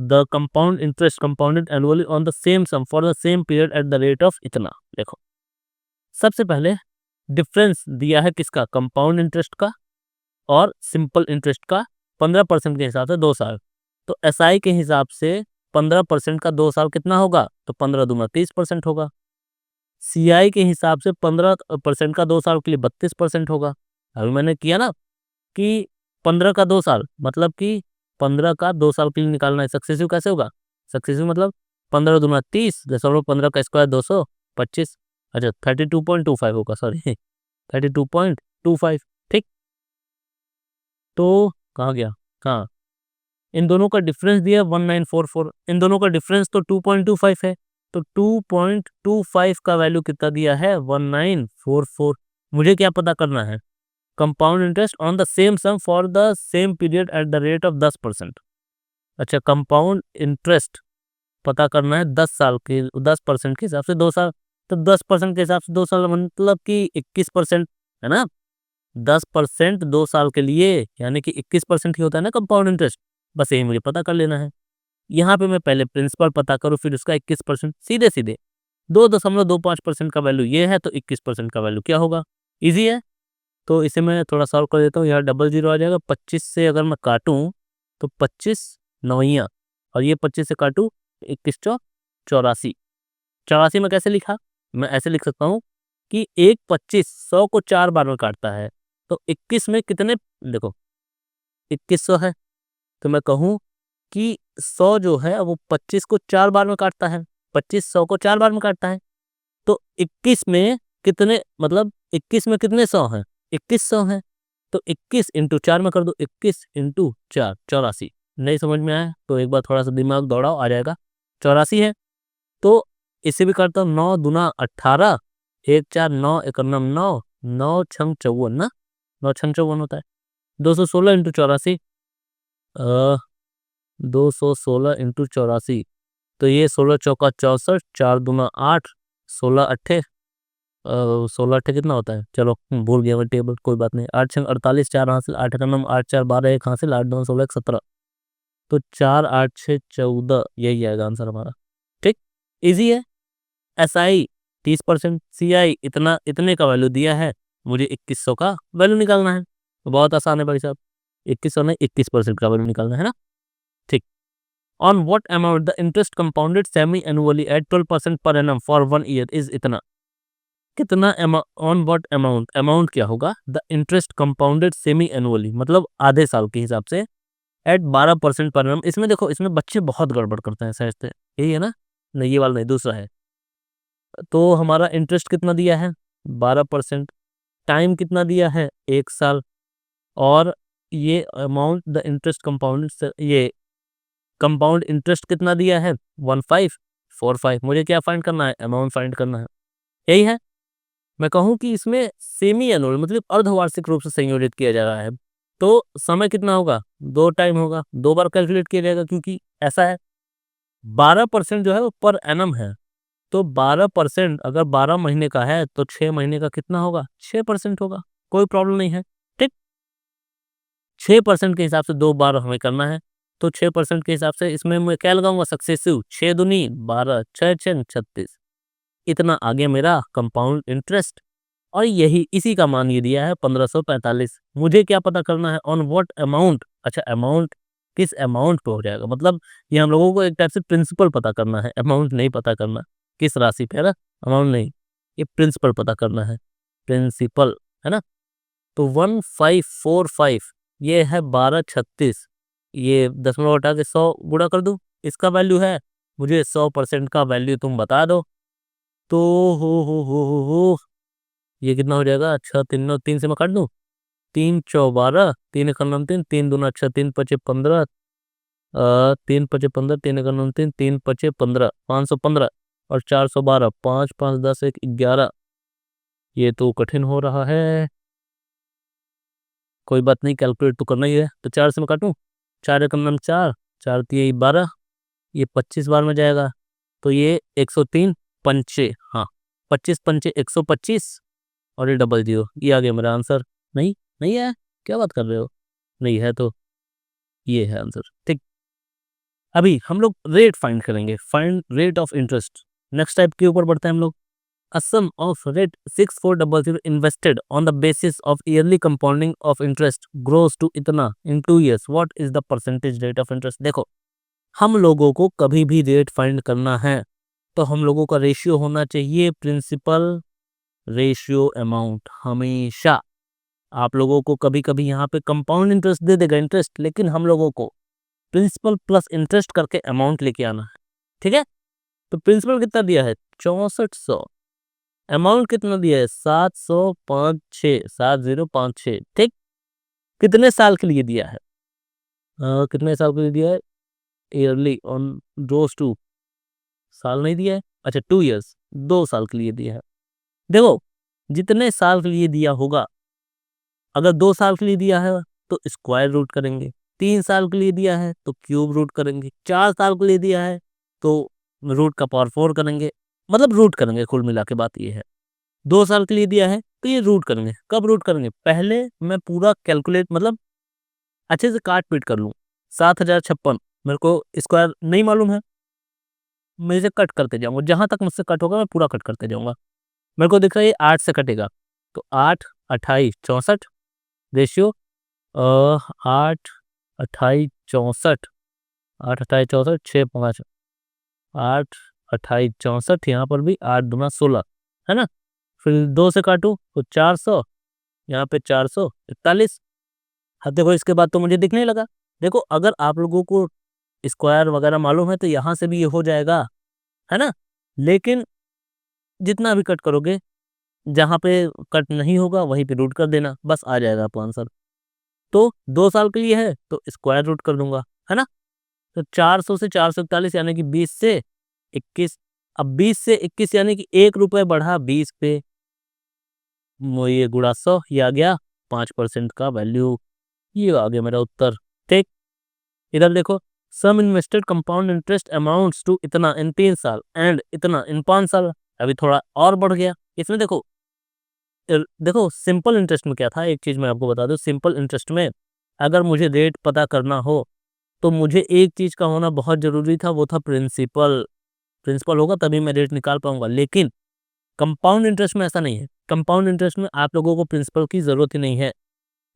the compound interest compounded annually on the same sum for the same period at the rate of इतना। देखो, सबसे पहले difference दिया है किसका? Compound interest का और सिंपल इंटरेस्ट का 15% के हिसाब से 2 साल। तो एसआई के हिसाब से 15% का 2 साल कितना होगा? तो 15 दूना 30% होगा। सीआई के हिसाब से 15% का 2 साल के लिए 32% होगा। अभी मैंने किया ना कि 15 का 2 साल, मतलब कि 15 का 2 साल के लिए निकालना है। सक्सेसिव कैसे होगा? सक्सेसिव मतलब 15 दूना 30, 10/15 का स्क्वायर 225। अच्छा, 32.25 होगा, सॉरी 32.25। ठीक, तो कहाँ गया? कहाँ? इन दोनों का डिफरेंस दिया 1944, इन दोनों का डिफरेंस तो 2.25 है, तो 2.25 का वैल्यू कितना दिया है? 1944। मुझे क्या पता करना है? Compound interest on the same sum for the same period at the rate of 10%। अच्छा, कंपाउंड इंटरेस्ट पता करना है 10 साल के, 10% के हिसाब से 2 साल, तो 10% के हिसाब से 2 साल मतलब कि 21%, है ना? 10% 2 साल के लिए, यानी कि 21% ही होता है ना कंपाउंड इंटरेस्ट। बस यही मुझे पता कर लेना है। यहाँ पे मैं पहले प्रिंसिपल पता करूँ, फिर उसका 21%, सीधे सीधे 2.25% का वैल्यू ये है, तो 21% का वैल्यू क्या होगा? इजी है। तो इसे मैं थोड़ा सॉल्व कर देता हूँ। यहाँ डबल जीरो आ जाएगा। 25 से अगर मैं काटूँ तो 25 नौइयाँ, और ये 25 से काटूँ 21 चौ 84। 84 में कैसे लिखा? मैं ऐसे लिख सकता हूँ कि एक 25 100 को 4 बार में काटता है, तो 21 में कितने? देखो 2100 है, तो मैं कहूँ कि 100 जो है वो 25 को 4 बार में काटता है, 25 100 को 4 बार में काटता है, तो 21 में कितने, मतलब 21 में कितने 100 हैं? 2100 हैं। तो 21 इंटू 4 में कर दो, 21 इंटू 4 84। नहीं समझ में आया तो एक बार थोड़ा सा दिमाग दौड़ाओ, आ जाएगा। 84 है, तो इसे भी करता हूँ। 9 दूना 18, 1 4 9 1 9 9, 9 छंग 54 ना, 9 छंग 54 होता है। 216 इंटू 84, 216 इंटू 84, तो ये 16 चौका 64, 4 दूना 8, 16 अट्ठे 16 अट्ठे कितना होता है? चलो भूल गया मैं टेबल, कोई बात नहीं। 8 छंग 48, 4 हासिल, 8 का नाम 8 4 12, 1 हासिल, 8 2 16 1 17, तो 4 8 6 14, यही आएगा आंसर हमारा। ठीक, इजी है। एसआई 30%, सीआई इतना, इतने का वैल्यू दिया है, मुझे 2100 का वैल्यू निकालना है। तो बहुत आसान है भाई साहब, 2100 नहीं 21% का वैल्यू निकालना है ना। ठीक, on what amount the interest compounded semi annually at 12% per annum for 1 year is इतना। कितना ऑन व्हाट अमाउंट, अमाउंट क्या होगा? The interest compounded semi annually मतलब आधे साल के हिसाब से एट 12% पर एनम। इसमें देखो, इसमें बच्चे बहुत गड़बड़ करते हैं, सहजते यही है ना? नहीं, ये वाला नहीं, दूसरा है। तो हमारा इंटरेस्ट कितना दिया है? 12%। टाइम कितना दिया है? 1 साल। और ये अमाउंट द इंटरेस्ट कंपाउंड, ये कंपाउंड इंटरेस्ट कितना दिया है? 1545। मुझे क्या फाइंड करना है? अमाउंट फाइंड करना है, यही है। मैं कहूँ कि इसमें सेमी एनुअल मतलब अर्धवार्षिक रूप से संयोजित किया जा रहा है, तो समय कितना होगा? 2 टाइम होगा, 2 बार कैलकुलेट किया जाएगा, क्योंकि ऐसा है 12% जो है वो पर एनम है। तो 12% अगर 12 महीने का है तो 6 महीने का कितना होगा? 6% होगा, कोई प्रॉब्लम नहीं है। ठीक, 6% के हिसाब से 2 बार हमें करना है। तो 6% के हिसाब से इसमें मैं क्या लगाऊंगा, सक्सेसिव, 6 दूनी 12, 6 6 36, इतना आ गया मेरा कंपाउंड इंटरेस्ट। और यही इसी का मान ये दिया है 1545। मुझे क्या पता करना है, ऑन व्हाट अमाउंट। अच्छा, अमाउंट किस अमाउंट पे हो जाएगा, मतलब ये हम लोगों को एक टाइप से प्रिंसिपल पता करना है, अमाउंट नहीं पता करना किस राशि पे, है ना, अमाउंट नहीं, ये प्रिंसिपल पता करना है, प्रिंसिपल, है ना। तो 1545 ये है 1236, ये दशमलव हटा के 100 गुणा कर दूं, इसका वैल्यू है, मुझे 100% का वैल्यू तुम बता दो। तो हो ये कितना हो जाएगा, अच्छा 3 से मैं काट दूं, 3 × 4 = 12, 3 × 9 = 3, 3 दूना 6, 3 × 5 = 15, 3 × 5 = 15, 3 × 9 = 3, 3 × 5 = 15, 515, और 412, 5 5 10 1 11, ये तो कठिन हो रहा है, कोई बात नहीं, कैलकुलेट तो करना ही है। तो 4 से मैं काटूं, 4 × 9 = 4, 4 × 3 = 12, ये 25 बार में जाएगा, तो ये 103 पंचे, हाँ 25 पंचे 125, और ये डबल जीरो, ये आ गया मेरा आंसर। नहीं, नहीं है, क्या बात कर रहे हो, नहीं है तो ये है आंसर, ठीक। अभी हम लोग रेट फाइंड करेंगे, find rate of interest. Next type के ऊपर बढ़ते हैं हम लोग। A sum of rate 6400 invested on the basis of yearly compounding of interest grows to इतना in 2 years. What is the percentage rate of interest? देखो, हम लोगों को कभी भी रेट फाइंड करना है तो हम लोगों का रेशियो होना चाहिए प्रिंसिपल रेशियो अमाउंट, हमेशा। आप लोगों को कभी कभी यहाँ पे कंपाउंड इंटरेस्ट दे देगा इंटरेस्ट, लेकिन हम लोगों को प्रिंसिपल प्लस इंटरेस्ट करके अमाउंट लेके आना है, ठीक है। तो प्रिंसिपल कितना दिया है, 6400, अमाउंट कितना दिया है, 7056, 7056, ठीक। कितने साल के लिए दिया है, कितने साल के लिए दिया है, ईयरली ऑन रोज टू, साल नहीं दिया है, अच्छा 2 years, 2 साल के लिए दिया है। देखो, जितने साल के लिए दिया होगा, अगर 2 साल के लिए दिया है तो स्क्वायर रूट करेंगे, 3 साल के लिए दिया है तो क्यूब रूट करेंगे, 4 साल के लिए दिया है तो रूट का पावर 4 करेंगे, मतलब रूट करेंगे, कुल मिला के बात ये है। 2 साल के लिए दिया है तो ये रूट करेंगे, कब रूट करेंगे, पहले मैं पूरा कैलकुलेट, मतलब अच्छे से काट पीट कर लूँ। 7056 मेरे को स्क्वायर नहीं मालूम है, मैं इसे कट करते जाऊंगा, जहां तक मुझसे कट होगा मैं पूरा कट करते जाऊंगा। मेरे को दिख रहा है ये 8 से कटेगा, तो 8 28 64 रेशियो, 8 28 64, 8 28 64, 6 5, 8 28 64, यहाँ पर भी 8 दूना 16, है ना। फिर 2 से काटूं तो 400, यहाँ पे 441। हाँ देखो, इसके बाद तो मुझे दिखने लगा। देखो, अगर आप लोगों को स्क्वायर वगैरह मालूम है तो यहाँ से भी ये हो जाएगा, है ना। लेकिन जितना भी कट करोगे, जहाँ पे कट नहीं होगा वहीं पे रूट कर देना, बस आ जाएगा आपका आंसर। तो 2 साल के लिए है तो स्क्वायर रूट कर दूंगा, है ना। तो 400 से 441 यानी कि 20 से 21, अब 20 से 21 यानी कि 1 रुपये बढ़ा 20 पे, ये गुणा 100, ये आ गया 5% का वैल्यू, ये आ गया मेरा उत्तर, ठीक। इधर देखो, sum invested compound interest amounts to इतना इन 3 साल एंड इतना इन 5 साल, अभी थोड़ा और बढ़ गया इसमें। देखो, देखो सिंपल इंटरेस्ट में क्या था, एक चीज मैं आपको बता दूं, सिंपल इंटरेस्ट में अगर मुझे रेट पता करना हो तो मुझे एक चीज का होना बहुत जरूरी था, वो था प्रिंसिपल। प्रिंसिपल होगा तभी मैं रेट निकाल पाऊंगा, लेकिन कंपाउंड इंटरेस्ट में ऐसा नहीं है। कंपाउंड इंटरेस्ट में आप लोगों को प्रिंसिपल की जरूरत ही नहीं है,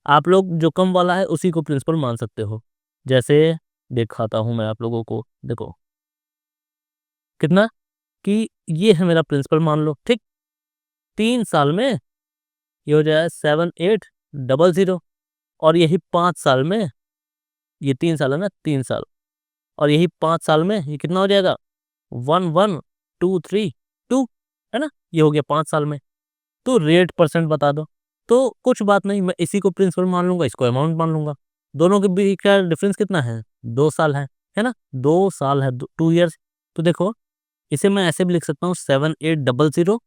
आप लोग जो कम वाला है उसी को प्रिंसिपल मान सकते हो। जैसे दिखाता हूं मैं आप लोगों को, देखो कितना, कि ये है मेरा प्रिंसिपल मान लो, ठीक। 3 साल में ये हो जाए 7800, और यही 5 साल में, ये 3 साल है ना, 3 साल, और यही 5 साल में ये कितना हो जाएगा, 11232, है ना, ये हो गया 5 साल में। तो रेट परसेंट बता दो, तो कुछ बात नहीं, मैं इसी को प्रिंसिपल मान लूंगा, इसको अमाउंट मान लूंगा। दोनों के बीच का डिफरेंस कितना है, 2 साल है ना, 2 साल है, 2 years। तो देखो, इसे मैं ऐसे भी लिख सकता हूँ, 7800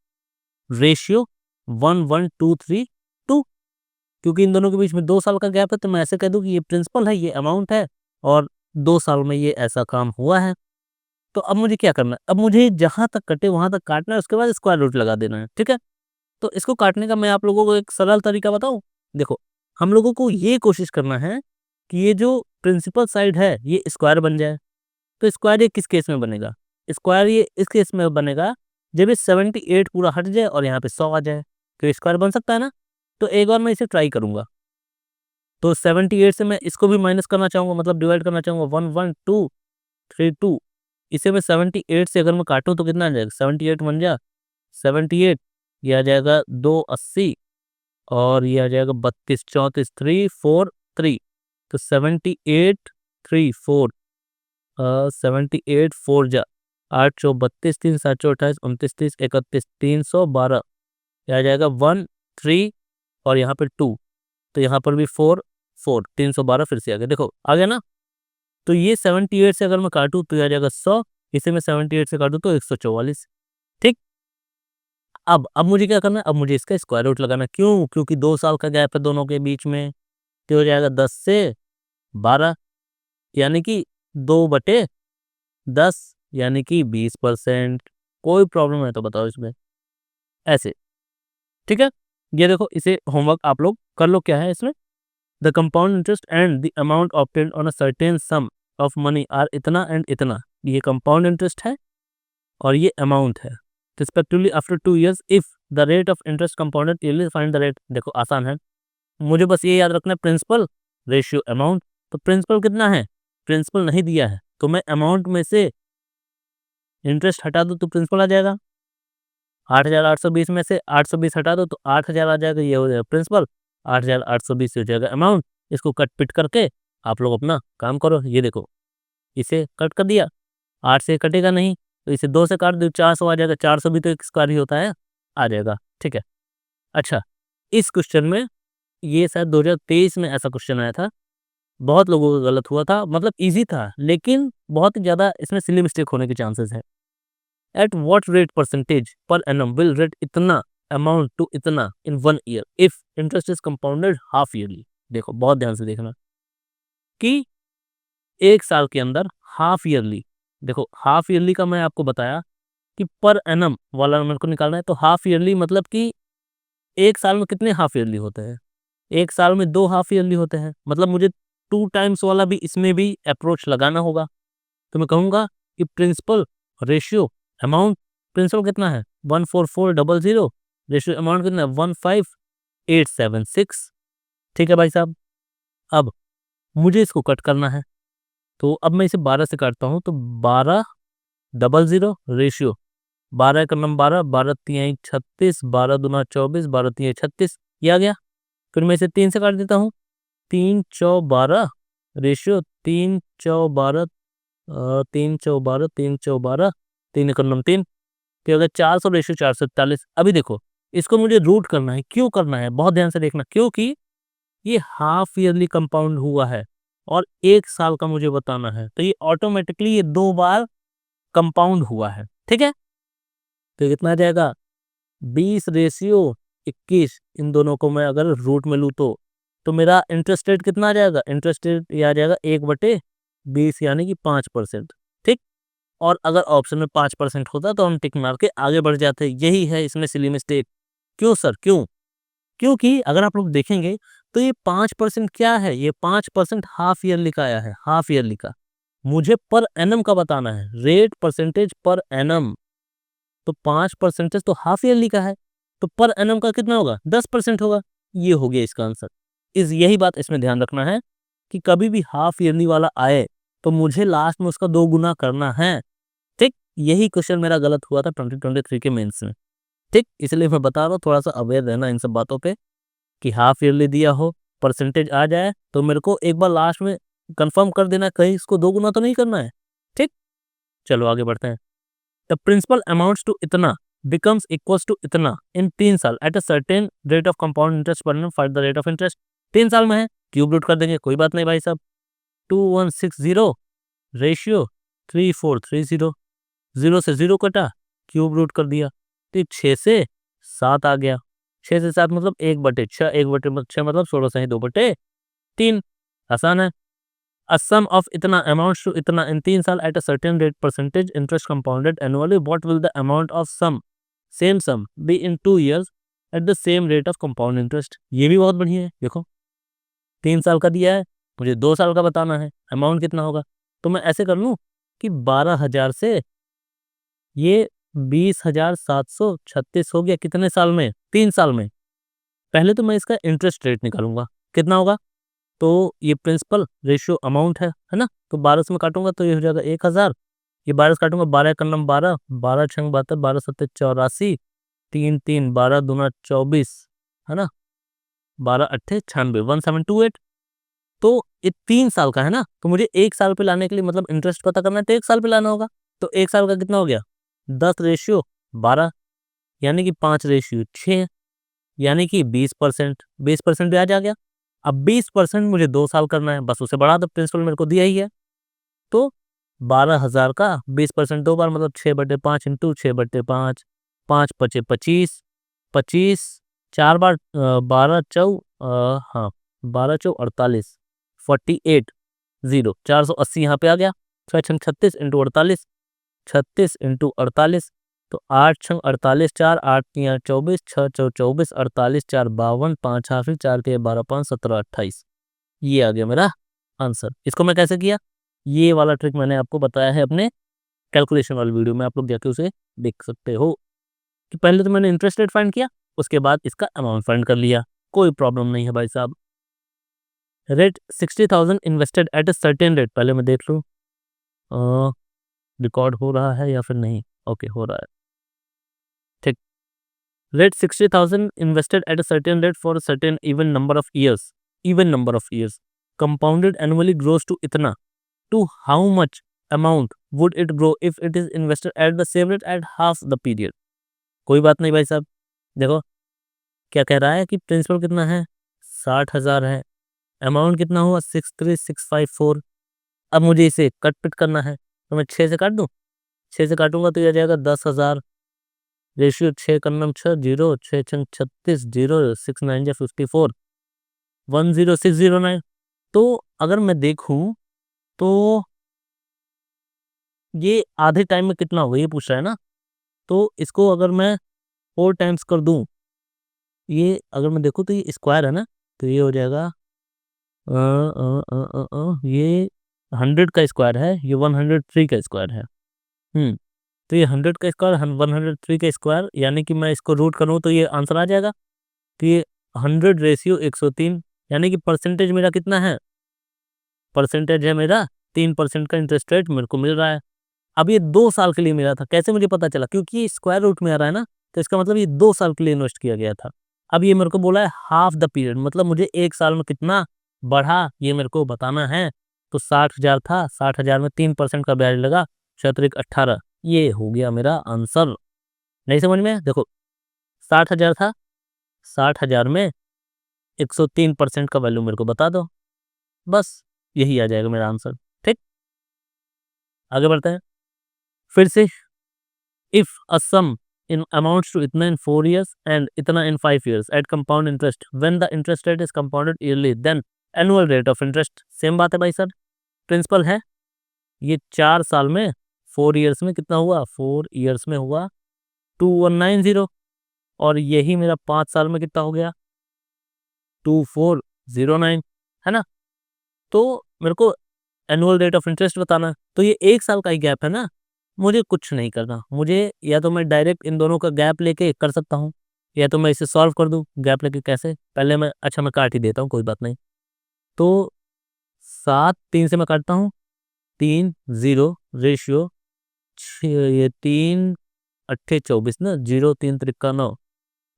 रेशियो 11232, क्योंकि इन दोनों के बीच में 2 साल का गैप है, तो मैं ऐसे कह दूं कि ये प्रिंसिपल है, ये अमाउंट है, और 2 साल में ये ऐसा काम हुआ है। तो अब मुझे क्या करना है, अब मुझे जहां तक कटे वहां तक काटना है, उसके बाद स्क्वायर रूट लगा देना है, ठीक है। तो इसको काटने का मैं आप लोगों को एक सरल तरीका बताऊं। देखो, हम लोगों को ये कोशिश करना है कि ये जो प्रिंसिपल साइड है ये स्क्वायर बन जाए। तो स्क्वायर ये किस केस में बनेगा? स्क्वायर ये इस केस में बनेगा जब ये 78 पूरा हट जाए और यहाँ पे 100 आ जाए, तो स्क्वायर बन सकता है ना। तो एक बार मैं इसे ट्राई करूंगा। तो 78 से मैं इसको भी माइनस करना चाहूंगा, मतलब डिवाइड करना चाहूंगा। 11232, इसे मैं 78 से अगर मैं काटूं तो कितना आ जाएगा? 78 बन जा 78, ये आ जाएगा 280, और ये आ जाएगा 32 34 343। तो 78 3 4, 78 4 जा 8 चौ 32, 3 7 चौ 28, 29 30 31 312, यह आ जाएगा 13 और यहाँ पे 2, तो यहाँ पर भी 4 4 312 फिर से आ गया। देखो आ गया ना। तो ये 78 से अगर मैं काटूं तो यह आ जाएगा 100, इसे मैं 78 से काटूं तो 144। ठीक। अब मुझे क्या करना है? अब मुझे इसका स्क्वायर रूट लगाना। क्यों? क्योंकि 2 साल का गैप है दोनों के बीच में। तो हो जाएगा 10 से 12, यानी कि 2/10, यानी कि 20%। कोई प्रॉब्लम है तो बताओ इसमें, ऐसे। ठीक है। ये देखो, इसे होमवर्क आप लोग कर लो। क्या है इसमें? The compound interest and the amount obtained on a certain sum of money are इतना एंड इतना। ये कंपाउंड इंटरेस्ट है और ये अमाउंट है respectively after 2 years if the rate of interest compounded yearly find the rate. देखो आसान है, मुझे बस ये याद रखना है, प्रिंसिपल रेशियो अमाउंट। तो प्रिंसिपल कितना है? प्रिंसिपल नहीं दिया है, तो मैं अमाउंट में से इंटरेस्ट हटा दूं तो प्रिंसिपल आ जाएगा। 8820 में से 820 हटा दो तो 8000 आ जाएगा, ये हो जाएगा प्रिंसिपल। 8820 हो जाएगा अमाउंट। इसको कट पिट करके आप लोग अपना काम करो। ये देखो, इसे कट कर दिया, 8 से कटेगा नहीं, तो इसे 2 से काट दो, 400 आ जाएगा। 400 भी तो एक स्क्वायर ही होता है, आ जाएगा। ठीक है। अच्छा, इस क्वेश्चन में, ये शायद 2023 में ऐसा क्वेश्चन आया था, बहुत लोगों का गलत हुआ था। मतलब इजी था, लेकिन बहुत ही ज़्यादा इसमें सिली मिस्टेक होने के चांसेस है। At what rate percentage per annum will rate इतना अमाउंट टू इतना इन 1 year if interest is compounded half yearly. देखो बहुत ध्यान से देखना कि एक साल के अंदर हाफ ईयरली, देखो हाफ ईयरली का मैं आपको बताया कि पर एनम वाला मेरे को निकालना है। तो हाफ ईयरली मतलब कि एक साल में कितने हाफ ईयरली होते हैं? एक साल में 2 हाफ ईयरली होते हैं। मतलब मुझे 2 टाइम्स वाला भी इसमें भी अप्रोच लगाना होगा। तो मैं कहूँगा कि प्रिंसिपल रेशियो अमाउंट, प्रिंसिपल कितना है 14400, रेशियो अमाउंट कितना है 15876। ठीक है भाई साहब। अब मुझे इसको कट करना है, तो अब मैं इसे 12 से काटता हूँ। तो 1200 रेशियो 12 का नंबर 12, 12 तिहाई 36, 12 दूना 24, 12 तिहाई 36, ये आ गया। फिर मैं इसे 3 से काट देता हूँ। 3 चौ 12 रेशियो 3 चौ 12, 3 चौ 12, 3 चौ 12, 3 एक नंबर 3, फिर अगर 400 रेशियो 441। अभी देखो, इसको मुझे रूट करना है। क्यों करना है? बहुत ध्यान से देखना, क्योंकि ये हाफ ईयरली कंपाउंड हुआ है और एक साल का मुझे बताना है, तो ये ऑटोमेटिकली ये 2 बार कंपाउंड हुआ है। ठीक है। तो कितना आ जाएगा 20 रेशियो 21। इन दोनों को मैं अगर रूट में लूँ तो मेरा इंटरेस्ट रेट कितना आ जाएगा? इंटरेस्ट रेट ये आ जाएगा 1/20, यानी कि 5%। ठीक। और अगर ऑप्शन में 5% होता तो हम टिक मार के आगे बढ़ जाते। यही है इसमें सिली मिस्टेक। क्यों सर, क्यों? क्योंकि अगर आप लोग देखेंगे तो ये 5% क्या है? ये 5% हाफ ईयरली का आया है, हाफ ईयरली का। मुझे पर एनम का बताना है, रेट परसेंटेज पर एनम। तो 5% तो हाफ ईयरली का है, तो पर एनम का कितना होगा? 10% होगा। ये हो गया इसका आंसर। यही बात इसमें ध्यान रखना है कि कभी भी हाफ ईयरली वाला आए तो मुझे लास्ट में उसका 2 गुना करना है। ठीक। यही क्वेश्चन मेरा गलत हुआ था 2023 के मेंस में। ठीक। इसलिए मैं बता रहा हूँ, थोड़ा सा अवेयर रहना इन सब बातों पे, कि हाफ ईयरली दिया हो, परसेंटेज आ जाए तो मेरे को एक बार लास्ट में कंफर्म कर देना, कहीं इसको 2 गुना तो नहीं करना है। ठीक। चलो आगे बढ़ते हैं। द प्रिंसिपल अमाउंट्स टू इतना बिकम्स इक्वल्स टू इतना इन 3 साल eight a certain rate of compound interest per annum. Find the rate of interest. 3 साल में है, क्यूब रूट कर देंगे, कोई बात नहीं भाई साहब। 2160 रेशियो 3430, 0 से 0 कटा, क्यूब रूट कर दिया, तो 6 से 7 आ गया। 6 से 7 मतलब 1/6, 1/6 मतलब 16 से 2/3। आसान है। A sum of इतना amounts to इतना in 3 साल at a certain rate percentage interest compounded annually. What will the amount of same sum be in 2 years at the same rate of compound interest? ये भी बहुत बढ़िया है। देखो 3 साल का दिया है, मुझे 2 साल का बताना है, अमाउंट कितना होगा। तो मैं ऐसे कर लूँ कि 12,000 से ये 20,736 हो गया कितने साल में? 3 साल में। पहले तो मैं इसका इंटरेस्ट रेट निकालूँगा, कितना होगा? तो ये प्रिंसिपल रेशियो अमाउंट है ना? तो 12 से मैं काटूँगा तो ये हो जाएगा 1,000, ये 12 से काटूँगा, 12 एकम 12, 12 छंग 72, 12 सत्ते 84, 3 3 12 दूना 24, है ना? 12 अट्ठे 96, 1728। तो ये 3 साल का है ना? तो मुझे 1 साल पे लाने के लिए मतलब इंटरेस्ट पता करना है तो 1 साल पे लाना होगा। तो 1 साल का कितना हो गया? 10/12, यानी कि 5/6, यानी कि 20%, 20% ब्याज आ गया। अब 20% मुझे 2 साल करना है, बस उसे बढ़ा दो, प्रिंसिपल मेरे को दिया ही है। तो 12,000 का 20% 2 बार मतलब 6/5 इंटू 6/5, 5 पचे 25, 25 4 बार 12 चौ हाँ 12 चौ 48, 48 0 480 यहाँ पे आ गया। 6 छंग 36 इंटू 48, 36 इंटू 48, तो 8 छंग 48, 4 8 3 24, 6 चौ 24, 48 4 52, 5 हाफिज 4 के 12 5 17 28। ये आ गया मेरा आंसर। इसको मैं कैसे किया, ये वाला ट्रिक मैंने आपको बताया है अपने कैलकुलेशन वाली वीडियो में, आप लोग जाके उसे देख सकते हो। कि पहले तो मैंने इंटरेस्ट रेट फाइंड किया, उसके बाद इसका अमाउंट फाइंड कर लिया, कोई प्रॉब्लम नहीं है भाई साहब। Rate 60,000 invested at a certain rate, पहले मैं देख लूँ रिकॉर्ड हो रहा है या फिर नहीं। ओके हो रहा है, ठीक। Rate 60,000 invested at a certain rate for a certain even number of years compounded annually grows to इतना, to how much amount would it grow if it is invested at the same rate at half the period। कोई बात नहीं भाई साहब, देखो क्या कह रहा है कि प्रिंसिपल कितना है 60,000 है, अमाउंट कितना हुआ 63,654। अब मुझे इसे कट पिट करना है, तो मैं 6 से काट दूं, 6 से काटूंगा तो ये आ जाएगा 10,000। रेशियो 6 कन्नम 6 0 6 छंग 36 0 6 9 जा 54 10609। तो अगर मैं देखूं तो ये आधे टाइम में कितना होगा ये पूछ रहा है ना। तो इसको अगर मैं 4 टाइम्स कर दूं, ये अगर मैं देखूं तो ये स्क्वायर है ना, तो ये हो जाएगा ये 100 का स्क्वायर है, ये 103 का स्क्वायर है। तो ये 100 का स्क्वायर 103 का स्क्वायर, यानी कि मैं इसको रूट करूँ तो ये आंसर आ जाएगा। तो ये 100/103, यानी कि परसेंटेज मेरा कितना है, परसेंटेज है मेरा 3% का इंटरेस्ट रेट मेरे को मिल रहा है। अब ये 2 साल के लिए मिला था, कैसे मुझे पता चला, क्योंकि ये स्क्वायर रूट में आ रहा है ना, तो इसका मतलब ये 2 साल के लिए इन्वेस्ट किया गया था। अब ये मेरे को बोला है हाफ द पीरियड, मतलब मुझे 1 साल में कितना बढ़ा ये मेरे को बताना है। तो 60,000 था, 60,000 में 3% का ब्याज लगा, 18, ये हो गया मेरा आंसर। नहीं समझ में? देखो 60,000 था, 60,000 में 103% का वैल्यू मेरे को बता दो, बस यही आ जाएगा मेरा आंसर। ठीक, आगे बढ़ते हैं फिर से। If a sum in amounts to itna in 4 years and itna in 5 years at compound interest, when the interest rate is compounded yearly, then annual rate of interest, same बात है भाई सर, प्रिंसिपल है। ये 4 साल में 4 years में कितना हुआ, 4 ईयर्स में हुआ 2190, और यही मेरा 5 साल में कितना हो गया 2409, है ना। तो मेरे को एनुअल रेट ऑफ इंटरेस्ट बताना है, तो ये 1 साल का ही गैप है ना, मुझे कुछ नहीं करना। मुझे या तो मैं डायरेक्ट इन दोनों का गैप लेके कर सकता हूँ, या तो मैं इसे सॉल्व कर दूँ गैप लेके। कैसे, पहले मैं अच्छा मैं काट ही देता हूँ, कोई बात नहीं। तो 7 3 से मैं काटता हूँ, 3 0 रेशियो 6, ये 3 अट्ठे 24 ना, 0 3 त्रिका 9,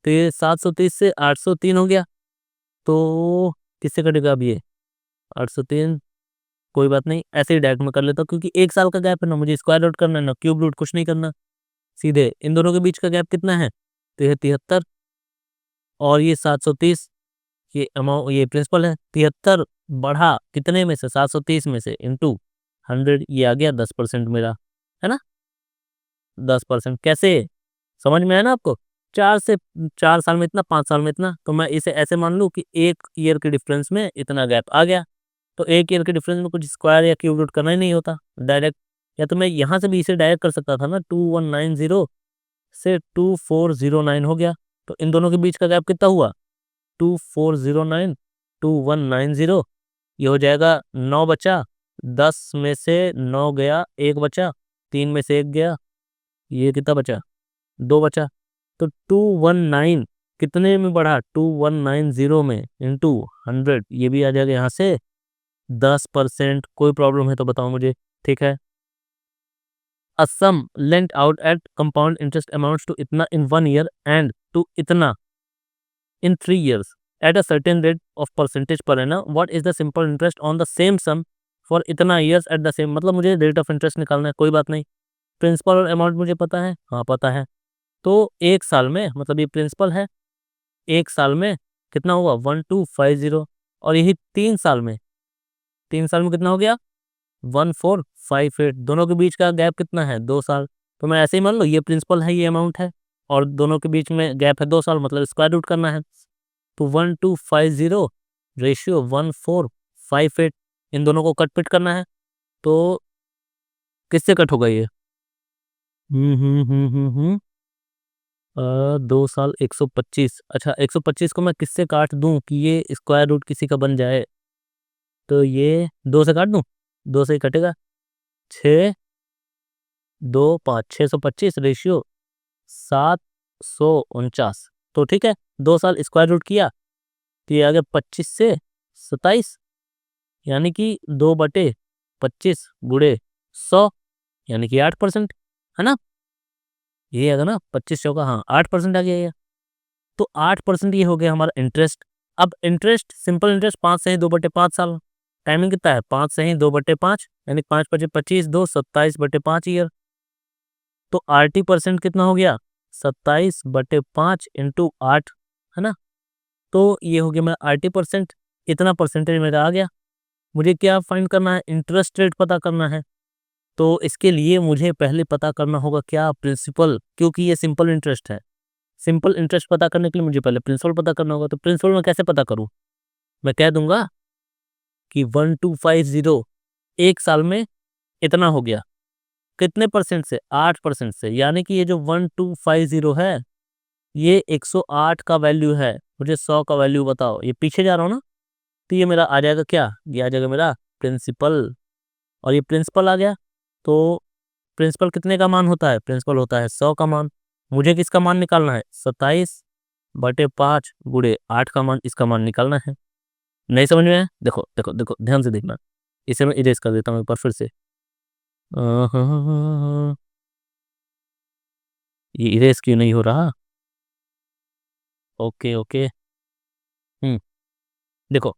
तो ये 730 से 803 हो गया। तो किससे कटेगा अब ये 803, कोई बात नहीं, ऐसे ही डायरेक्ट में कर लेता हूँ, क्योंकि 1 साल का गैप है ना, मुझे स्क्वायर रूट करना है ना क्यूब रूट, कुछ नहीं करना। सीधे इन दोनों के बीच का गैप कितना है, तो ये 73 और ये 730, ये अमाउंट ये प्रिंसिपल है। 73 बढ़ा कितने में से, 730 में से, इंटू 100, ये आ गया 10% मेरा, है ना। 10% कैसे, समझ में आया ना आपको। 4 साल में इतना, 5 साल में इतना, तो मैं इसे ऐसे मान लूँ कि 1 ईयर के डिफरेंस में इतना गैप आ गया। तो 1 ईयर के डिफरेंस में कुछ स्क्वायर या क्यूब रूट करना ही नहीं होता डायरेक्ट, या तो मैं यहाँ से भी इसे डायरेक्ट कर सकता था ना, 2190 से 2409 हो गया। तो इन दोनों के बीच का गैप कितना हुआ, 2409 2190, ये हो जाएगा 9 बचा, 10 में से 9 गया, 1 बचा, 3 में से 1 गया, ये कितना बचा, 2 बचा। तो 219 कितने में बढ़ा, 2190 में इंटू 100, ये भी आ जाएगा यहाँ से 10%। कोई प्रॉब्लम है तो बताओ मुझे, ठीक है। A sum lent out at compound interest amounts to इतना in 1 year and to इतना in 3 years at a certain rate of percentage per annum. What is the simple interest on the same sum for इतना years at the same, मतलब मुझे rate of interest निकालना है, कोई बात नहीं। Principal और अमाउंट मुझे पता है, हाँ पता है। तो 1 साल में, मतलब ये प्रिंसिपल है, 1 साल में कितना हुआ 1250, और यही 3 साल में, 3 साल में कितना हो गया 1458। दोनों के बीच का गैप कितना है, 2 साल। तो मैं ऐसे ही मान लो ये प्रिंसिपल है, ये अमाउंट है, और दोनों के बीच में गैप है 2 साल, मतलब स्क्वायर रूट करना है। तो 1250 रेशियो 1458, इन दोनों को कट पिट करना है। तो किससे कट होगा ये, 2 साल 125। अच्छा 125 को मैं किससे काट दूं कि ये स्क्वायर रूट किसी का बन जाए, तो ये 2 से काट दूं, 2 से ही कटेगा, 6 2 5 625 रेशियो 749। तो ठीक है, 2 साल स्क्वायर रूट किया तो ये आ गया 25 से 27, यानी कि 2/25 गुड़े 100, यानी कि 8%, है ना। ये आएगा ना 25 चौका, हाँ 8% आ गया ये। तो 8% ये हो गया हमारा इंटरेस्ट। अब इंटरेस्ट, सिंपल इंटरेस्ट 5 से ही 2/5 साल, टाइमिंग कितना है 5 से ही 2/5, यानी 5 × 25 2 27/5 ईयर। तो RT% कितना हो गया 27/5 इंटू 8, है ना। तो ये हो गया मेरा RT%, इतना परसेंटेज मेरा आ गया। मुझे क्या फाइंड करना है, इंटरेस्ट रेट पता करना है। तो इसके लिए मुझे पहले पता करना होगा क्या, प्रिंसिपल, क्योंकि ये सिंपल इंटरेस्ट है। सिंपल इंटरेस्ट पता करने के लिए मुझे पहले प्रिंसिपल पता करना होगा। तो प्रिंसिपल मैं कैसे पता करूं, मैं कह दूंगा कि 1250 1 साल में इतना हो गया, कितने परसेंट से, 8% से, यानी कि ये जो 1250 है ये 108 का वैल्यू है। मुझे 100 का वैल्यू बताओ, ये पीछे जा रहा हूँ ना, तो ये मेरा आ जाएगा क्या, ये आ जाएगा मेरा प्रिंसिपल, और ये प्रिंसिपल आ गया। तो प्रिंसिपल कितने का मान होता है, प्रिंसिपल होता है 100 का मान। मुझे किसका मान निकालना है, 27/5 गुड़े 8 का मान, इसका मान निकालना है। नहीं समझ में आया, देखो देखो देखो ध्यान से देखना, इसे मैं इरेज कर देता हूँ एक बार फिर से। ये इरेज क्यों नहीं हो रहा, ओके ओके, देखो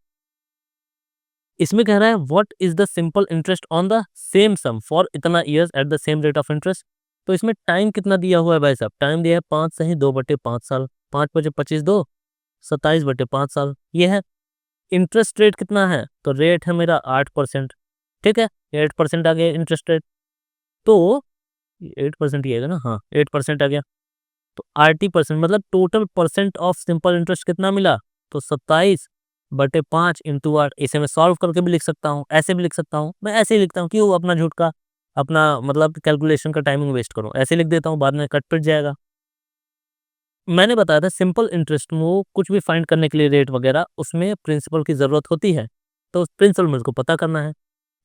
इसमें कह रहा है what is the simple interest on the same sum for इतना years at the same rate of interest. तो इसमें टाइम कितना दिया हुआ है भाई साहब, टाइम दिया है 5 से ही 2/5 साल, 5 × 25 2 27/5 साल ये है। इंटरेस्ट रेट कितना है, तो रेट है मेरा 8%, ठीक है, 8% आ गया इंटरेस्ट रेट। तो 8% ही आएगा ना, हाँ 8% आ गया। तो RT% मतलब total percent of simple interest कितना मिला, तो 27/5 इंटू 8। इसे मैं सॉल्व करके भी लिख सकता हूँ, ऐसे भी लिख सकता हूँ, मैं ऐसे ही लिखता हूँ, क्यों अपना झूठ का, अपना मतलब कैलकुलेशन का टाइमिंग वेस्ट करूँ, ऐसे लिख देता हूँ, बाद में कट पिट जाएगा। मैंने बताया था सिंपल इंटरेस्ट में वो कुछ भी फाइंड करने के लिए रेट वगैरह, उसमें प्रिंसिपल की ज़रूरत होती है। तो उस प्रिंसिपल मुझको पता करना है।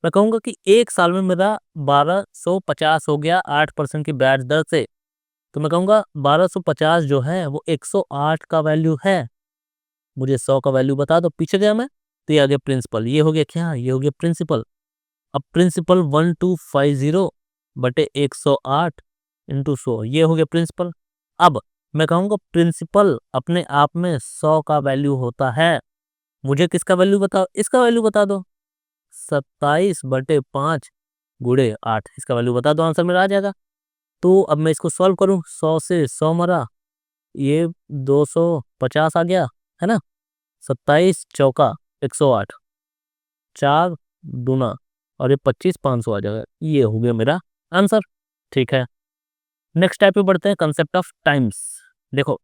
मैं कहूँगा कि 1 साल में मेरा 1250 हो गया 8% की ब्याज दर से। तो मैं कहूँगा 1250 जो है वो 108 का वैल्यू है। मुझे 100 का वैल्यू बता दो, पीछे गया मैं, तो ये आ गया प्रिंसिपल, ये हो गया क्या, ये हो गया प्रिंसिपल। अब प्रिंसिपल 1250/108 इंटू 100, ये हो गया प्रिंसिपल। अब मैं कहूँगा प्रिंसिपल अपने आप में 100 का वैल्यू होता है। मुझे किसका वैल्यू बताओ, इसका वैल्यू बता दो, 27/5 गुड़े 8, इसका वैल्यू बता दो, आंसर मेरा आ जाएगा। तो अब मैं इसको सॉल्व करूँ, 100 से 100 मरा, ये 250 आ गया, है ना, 27 चौका 108, 4 दूना, और ये 25 500 आ जाएगा। ये हो गया मेरा आंसर, ठीक है। नेक्स्ट टाइप पे बढ़ते हैं, कंसेप्ट ऑफ टाइम्स। देखो,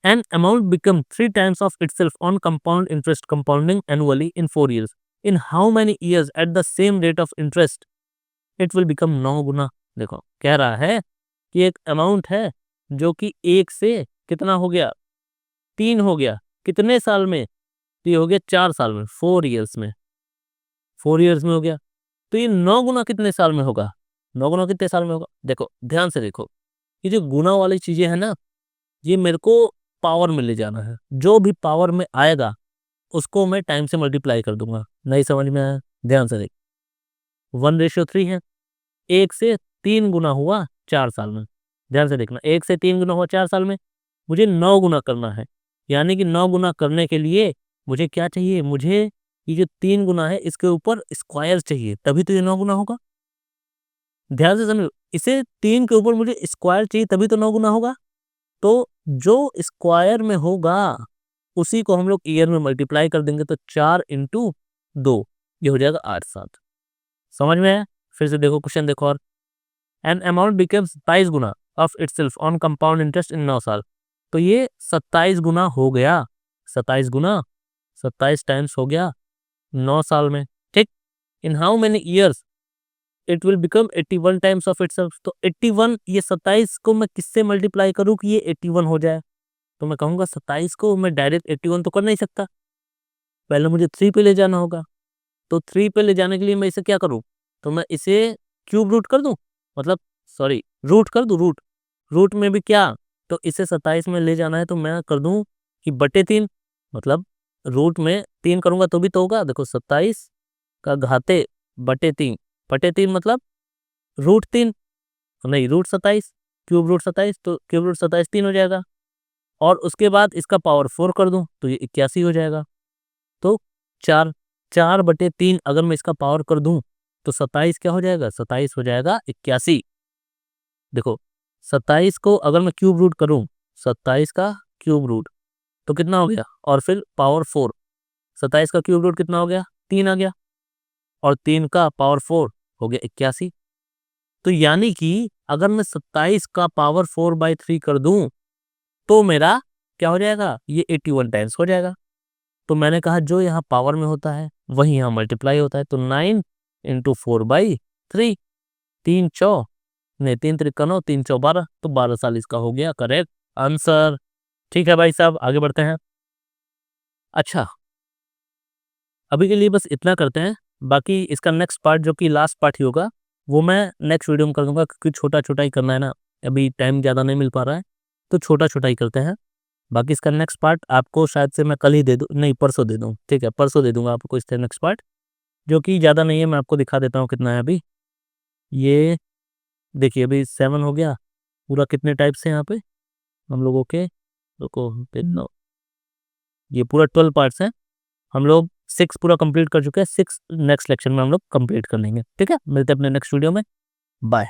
an amount become 3 times of itself on compound interest compounding annually in 4 years, in how many years at the same rate of interest it will become 9 गुना। देखो कह रहा है कि एक अमाउंट है जो कि 1 से कितना हो गया, 3 हो गया, कितने साल में, तो ये हो गया 4 साल में, 4 years में। 4 ईयर्स में हो गया। तो ये 9 गुना कितने साल में होगा? 9 गुना कितने साल में होगा? देखो ध्यान से देखो, ये जो गुना वाली चीजें है ना, ये मेरे को पावर में ले जाना है। जो भी पावर में आएगा उसको मैं टाइम से मल्टीप्लाई कर दूंगा। नहीं समझ में आया? ध्यान से देख, 1:3 है, 1 से 3 गुना हुआ 4 साल में। ध्यान से देखना, 1 से 3 गुना हुआ 4 साल में, मुझे 9 गुना करना है। यानी कि 9 गुना करने के लिए मुझे क्या चाहिए? मुझे ये जो 3 गुना है इसके ऊपर स्क्वायर चाहिए, तभी तो ये 9 गुना होगा। ध्यान से समझो, इसे 3 के ऊपर मुझे स्क्वायर चाहिए तभी तो 9 गुना होगा। तो जो स्क्वायर में होगा उसी को हम लोग ईयर में मल्टीप्लाई कर देंगे, तो 4 × 2 ये हो जाएगा 8/7। समझ में है? फिर से देखो क्वेश्चन देखो, और an amount becomes 27 Guna of itself on compound interest in 9 साल। तो ये 27 गुना हो गया, 27 गुना 27 टाइम्स हो गया 9 साल में। ठीक, in how many years it will become 81 times of itself. तो 81, ये 27 को मैं किससे मल्टीप्लाई करूं कि ये 81 हो जाए? तो मैं कहूंगा 27 को मैं डायरेक्ट 81 तो कर नहीं सकता, पहले मुझे 3 पे ले जाना होगा। तो 3 पे ले जाने के लिए मैं इसे क्या करूं? तो मैं इसे क्यूब रूट कर दूं, मतलब सॉरी रूट कर दूं, रूट रूट में भी क्या, तो इसे 27 में ले जाना है तो मैं कर दूं कि बटे 3, मतलब रूट में 3 करूंगा तो भी तो होगा। देखो 27 का घाते बटे 3, बटे 3 मतलब √3, नहीं √27, क्यूब रूट 27, तो क्यूब रूट 27 3 हो जाएगा। और उसके बाद इसका पावर 4 कर दूं तो ये 81 हो जाएगा। तो 4/3 अगर मैं इसका पावर कर दूं तो 27 क्या हो जाएगा? 27 हो जाएगा 81। देखो 27 को अगर मैं क्यूब रूट करूं, 27 का क्यूब रूट तो कितना हो गया, और फिर पावर 4, 27 का क्यूब रूट कितना हो गया? 3 आ गया, और 3 का पावर 4 हो गया 81। तो यानी कि अगर मैं 27 का पावर 4/3 कर दूं तो मेरा क्या हो जाएगा? ये 81 टाइम्स हो जाएगा। तो मैंने कहा जो यहाँ पावर में होता है वही यहाँ मल्टीप्लाई होता है। तो 9 × 4/3, 3 चौ नहीं 3 × 3 = 9, 3 × 4 = 12, तो 12 साल इसका हो गया करेक्ट आंसर। ठीक है भाई साहब, आगे बढ़ते हैं। अच्छा, अभी के लिए बस इतना करते हैं, बाकी इसका नेक्स्ट पार्ट जो कि लास्ट पार्ट ही होगा वो मैं नेक्स्ट वीडियो में कर दूंगा, क्योंकि छोटा छोटा ही करना है ना, अभी टाइम ज़्यादा नहीं मिल पा रहा है, तो छोटा छोटा ही करते हैं। बाकी इसका नेक्स्ट पार्ट आपको शायद से मैं कल ही दे दूँ, नहीं परसों दे दूँ। ठीक है, परसों दे दूंगा आपको इसका नेक्स्ट पार्ट, जो कि ज़्यादा नहीं है। मैं आपको दिखा देता हूँ कितना है अभी। ये देखिए अभी 7 हो गया पूरा। कितने टाइप्स हैं यहाँ पे हम लोगों के, रुको देखता हूँ, ये पूरा 12 पार्ट्स हैं। हम लोग 6 पूरा कंप्लीट कर चुके हैं, 6 नेक्स्ट लेक्चर में हम लोग कंप्लीट कर लेंगे। ठीक है, मिलते हैं अपने नेक्स्ट वीडियो में। बाय।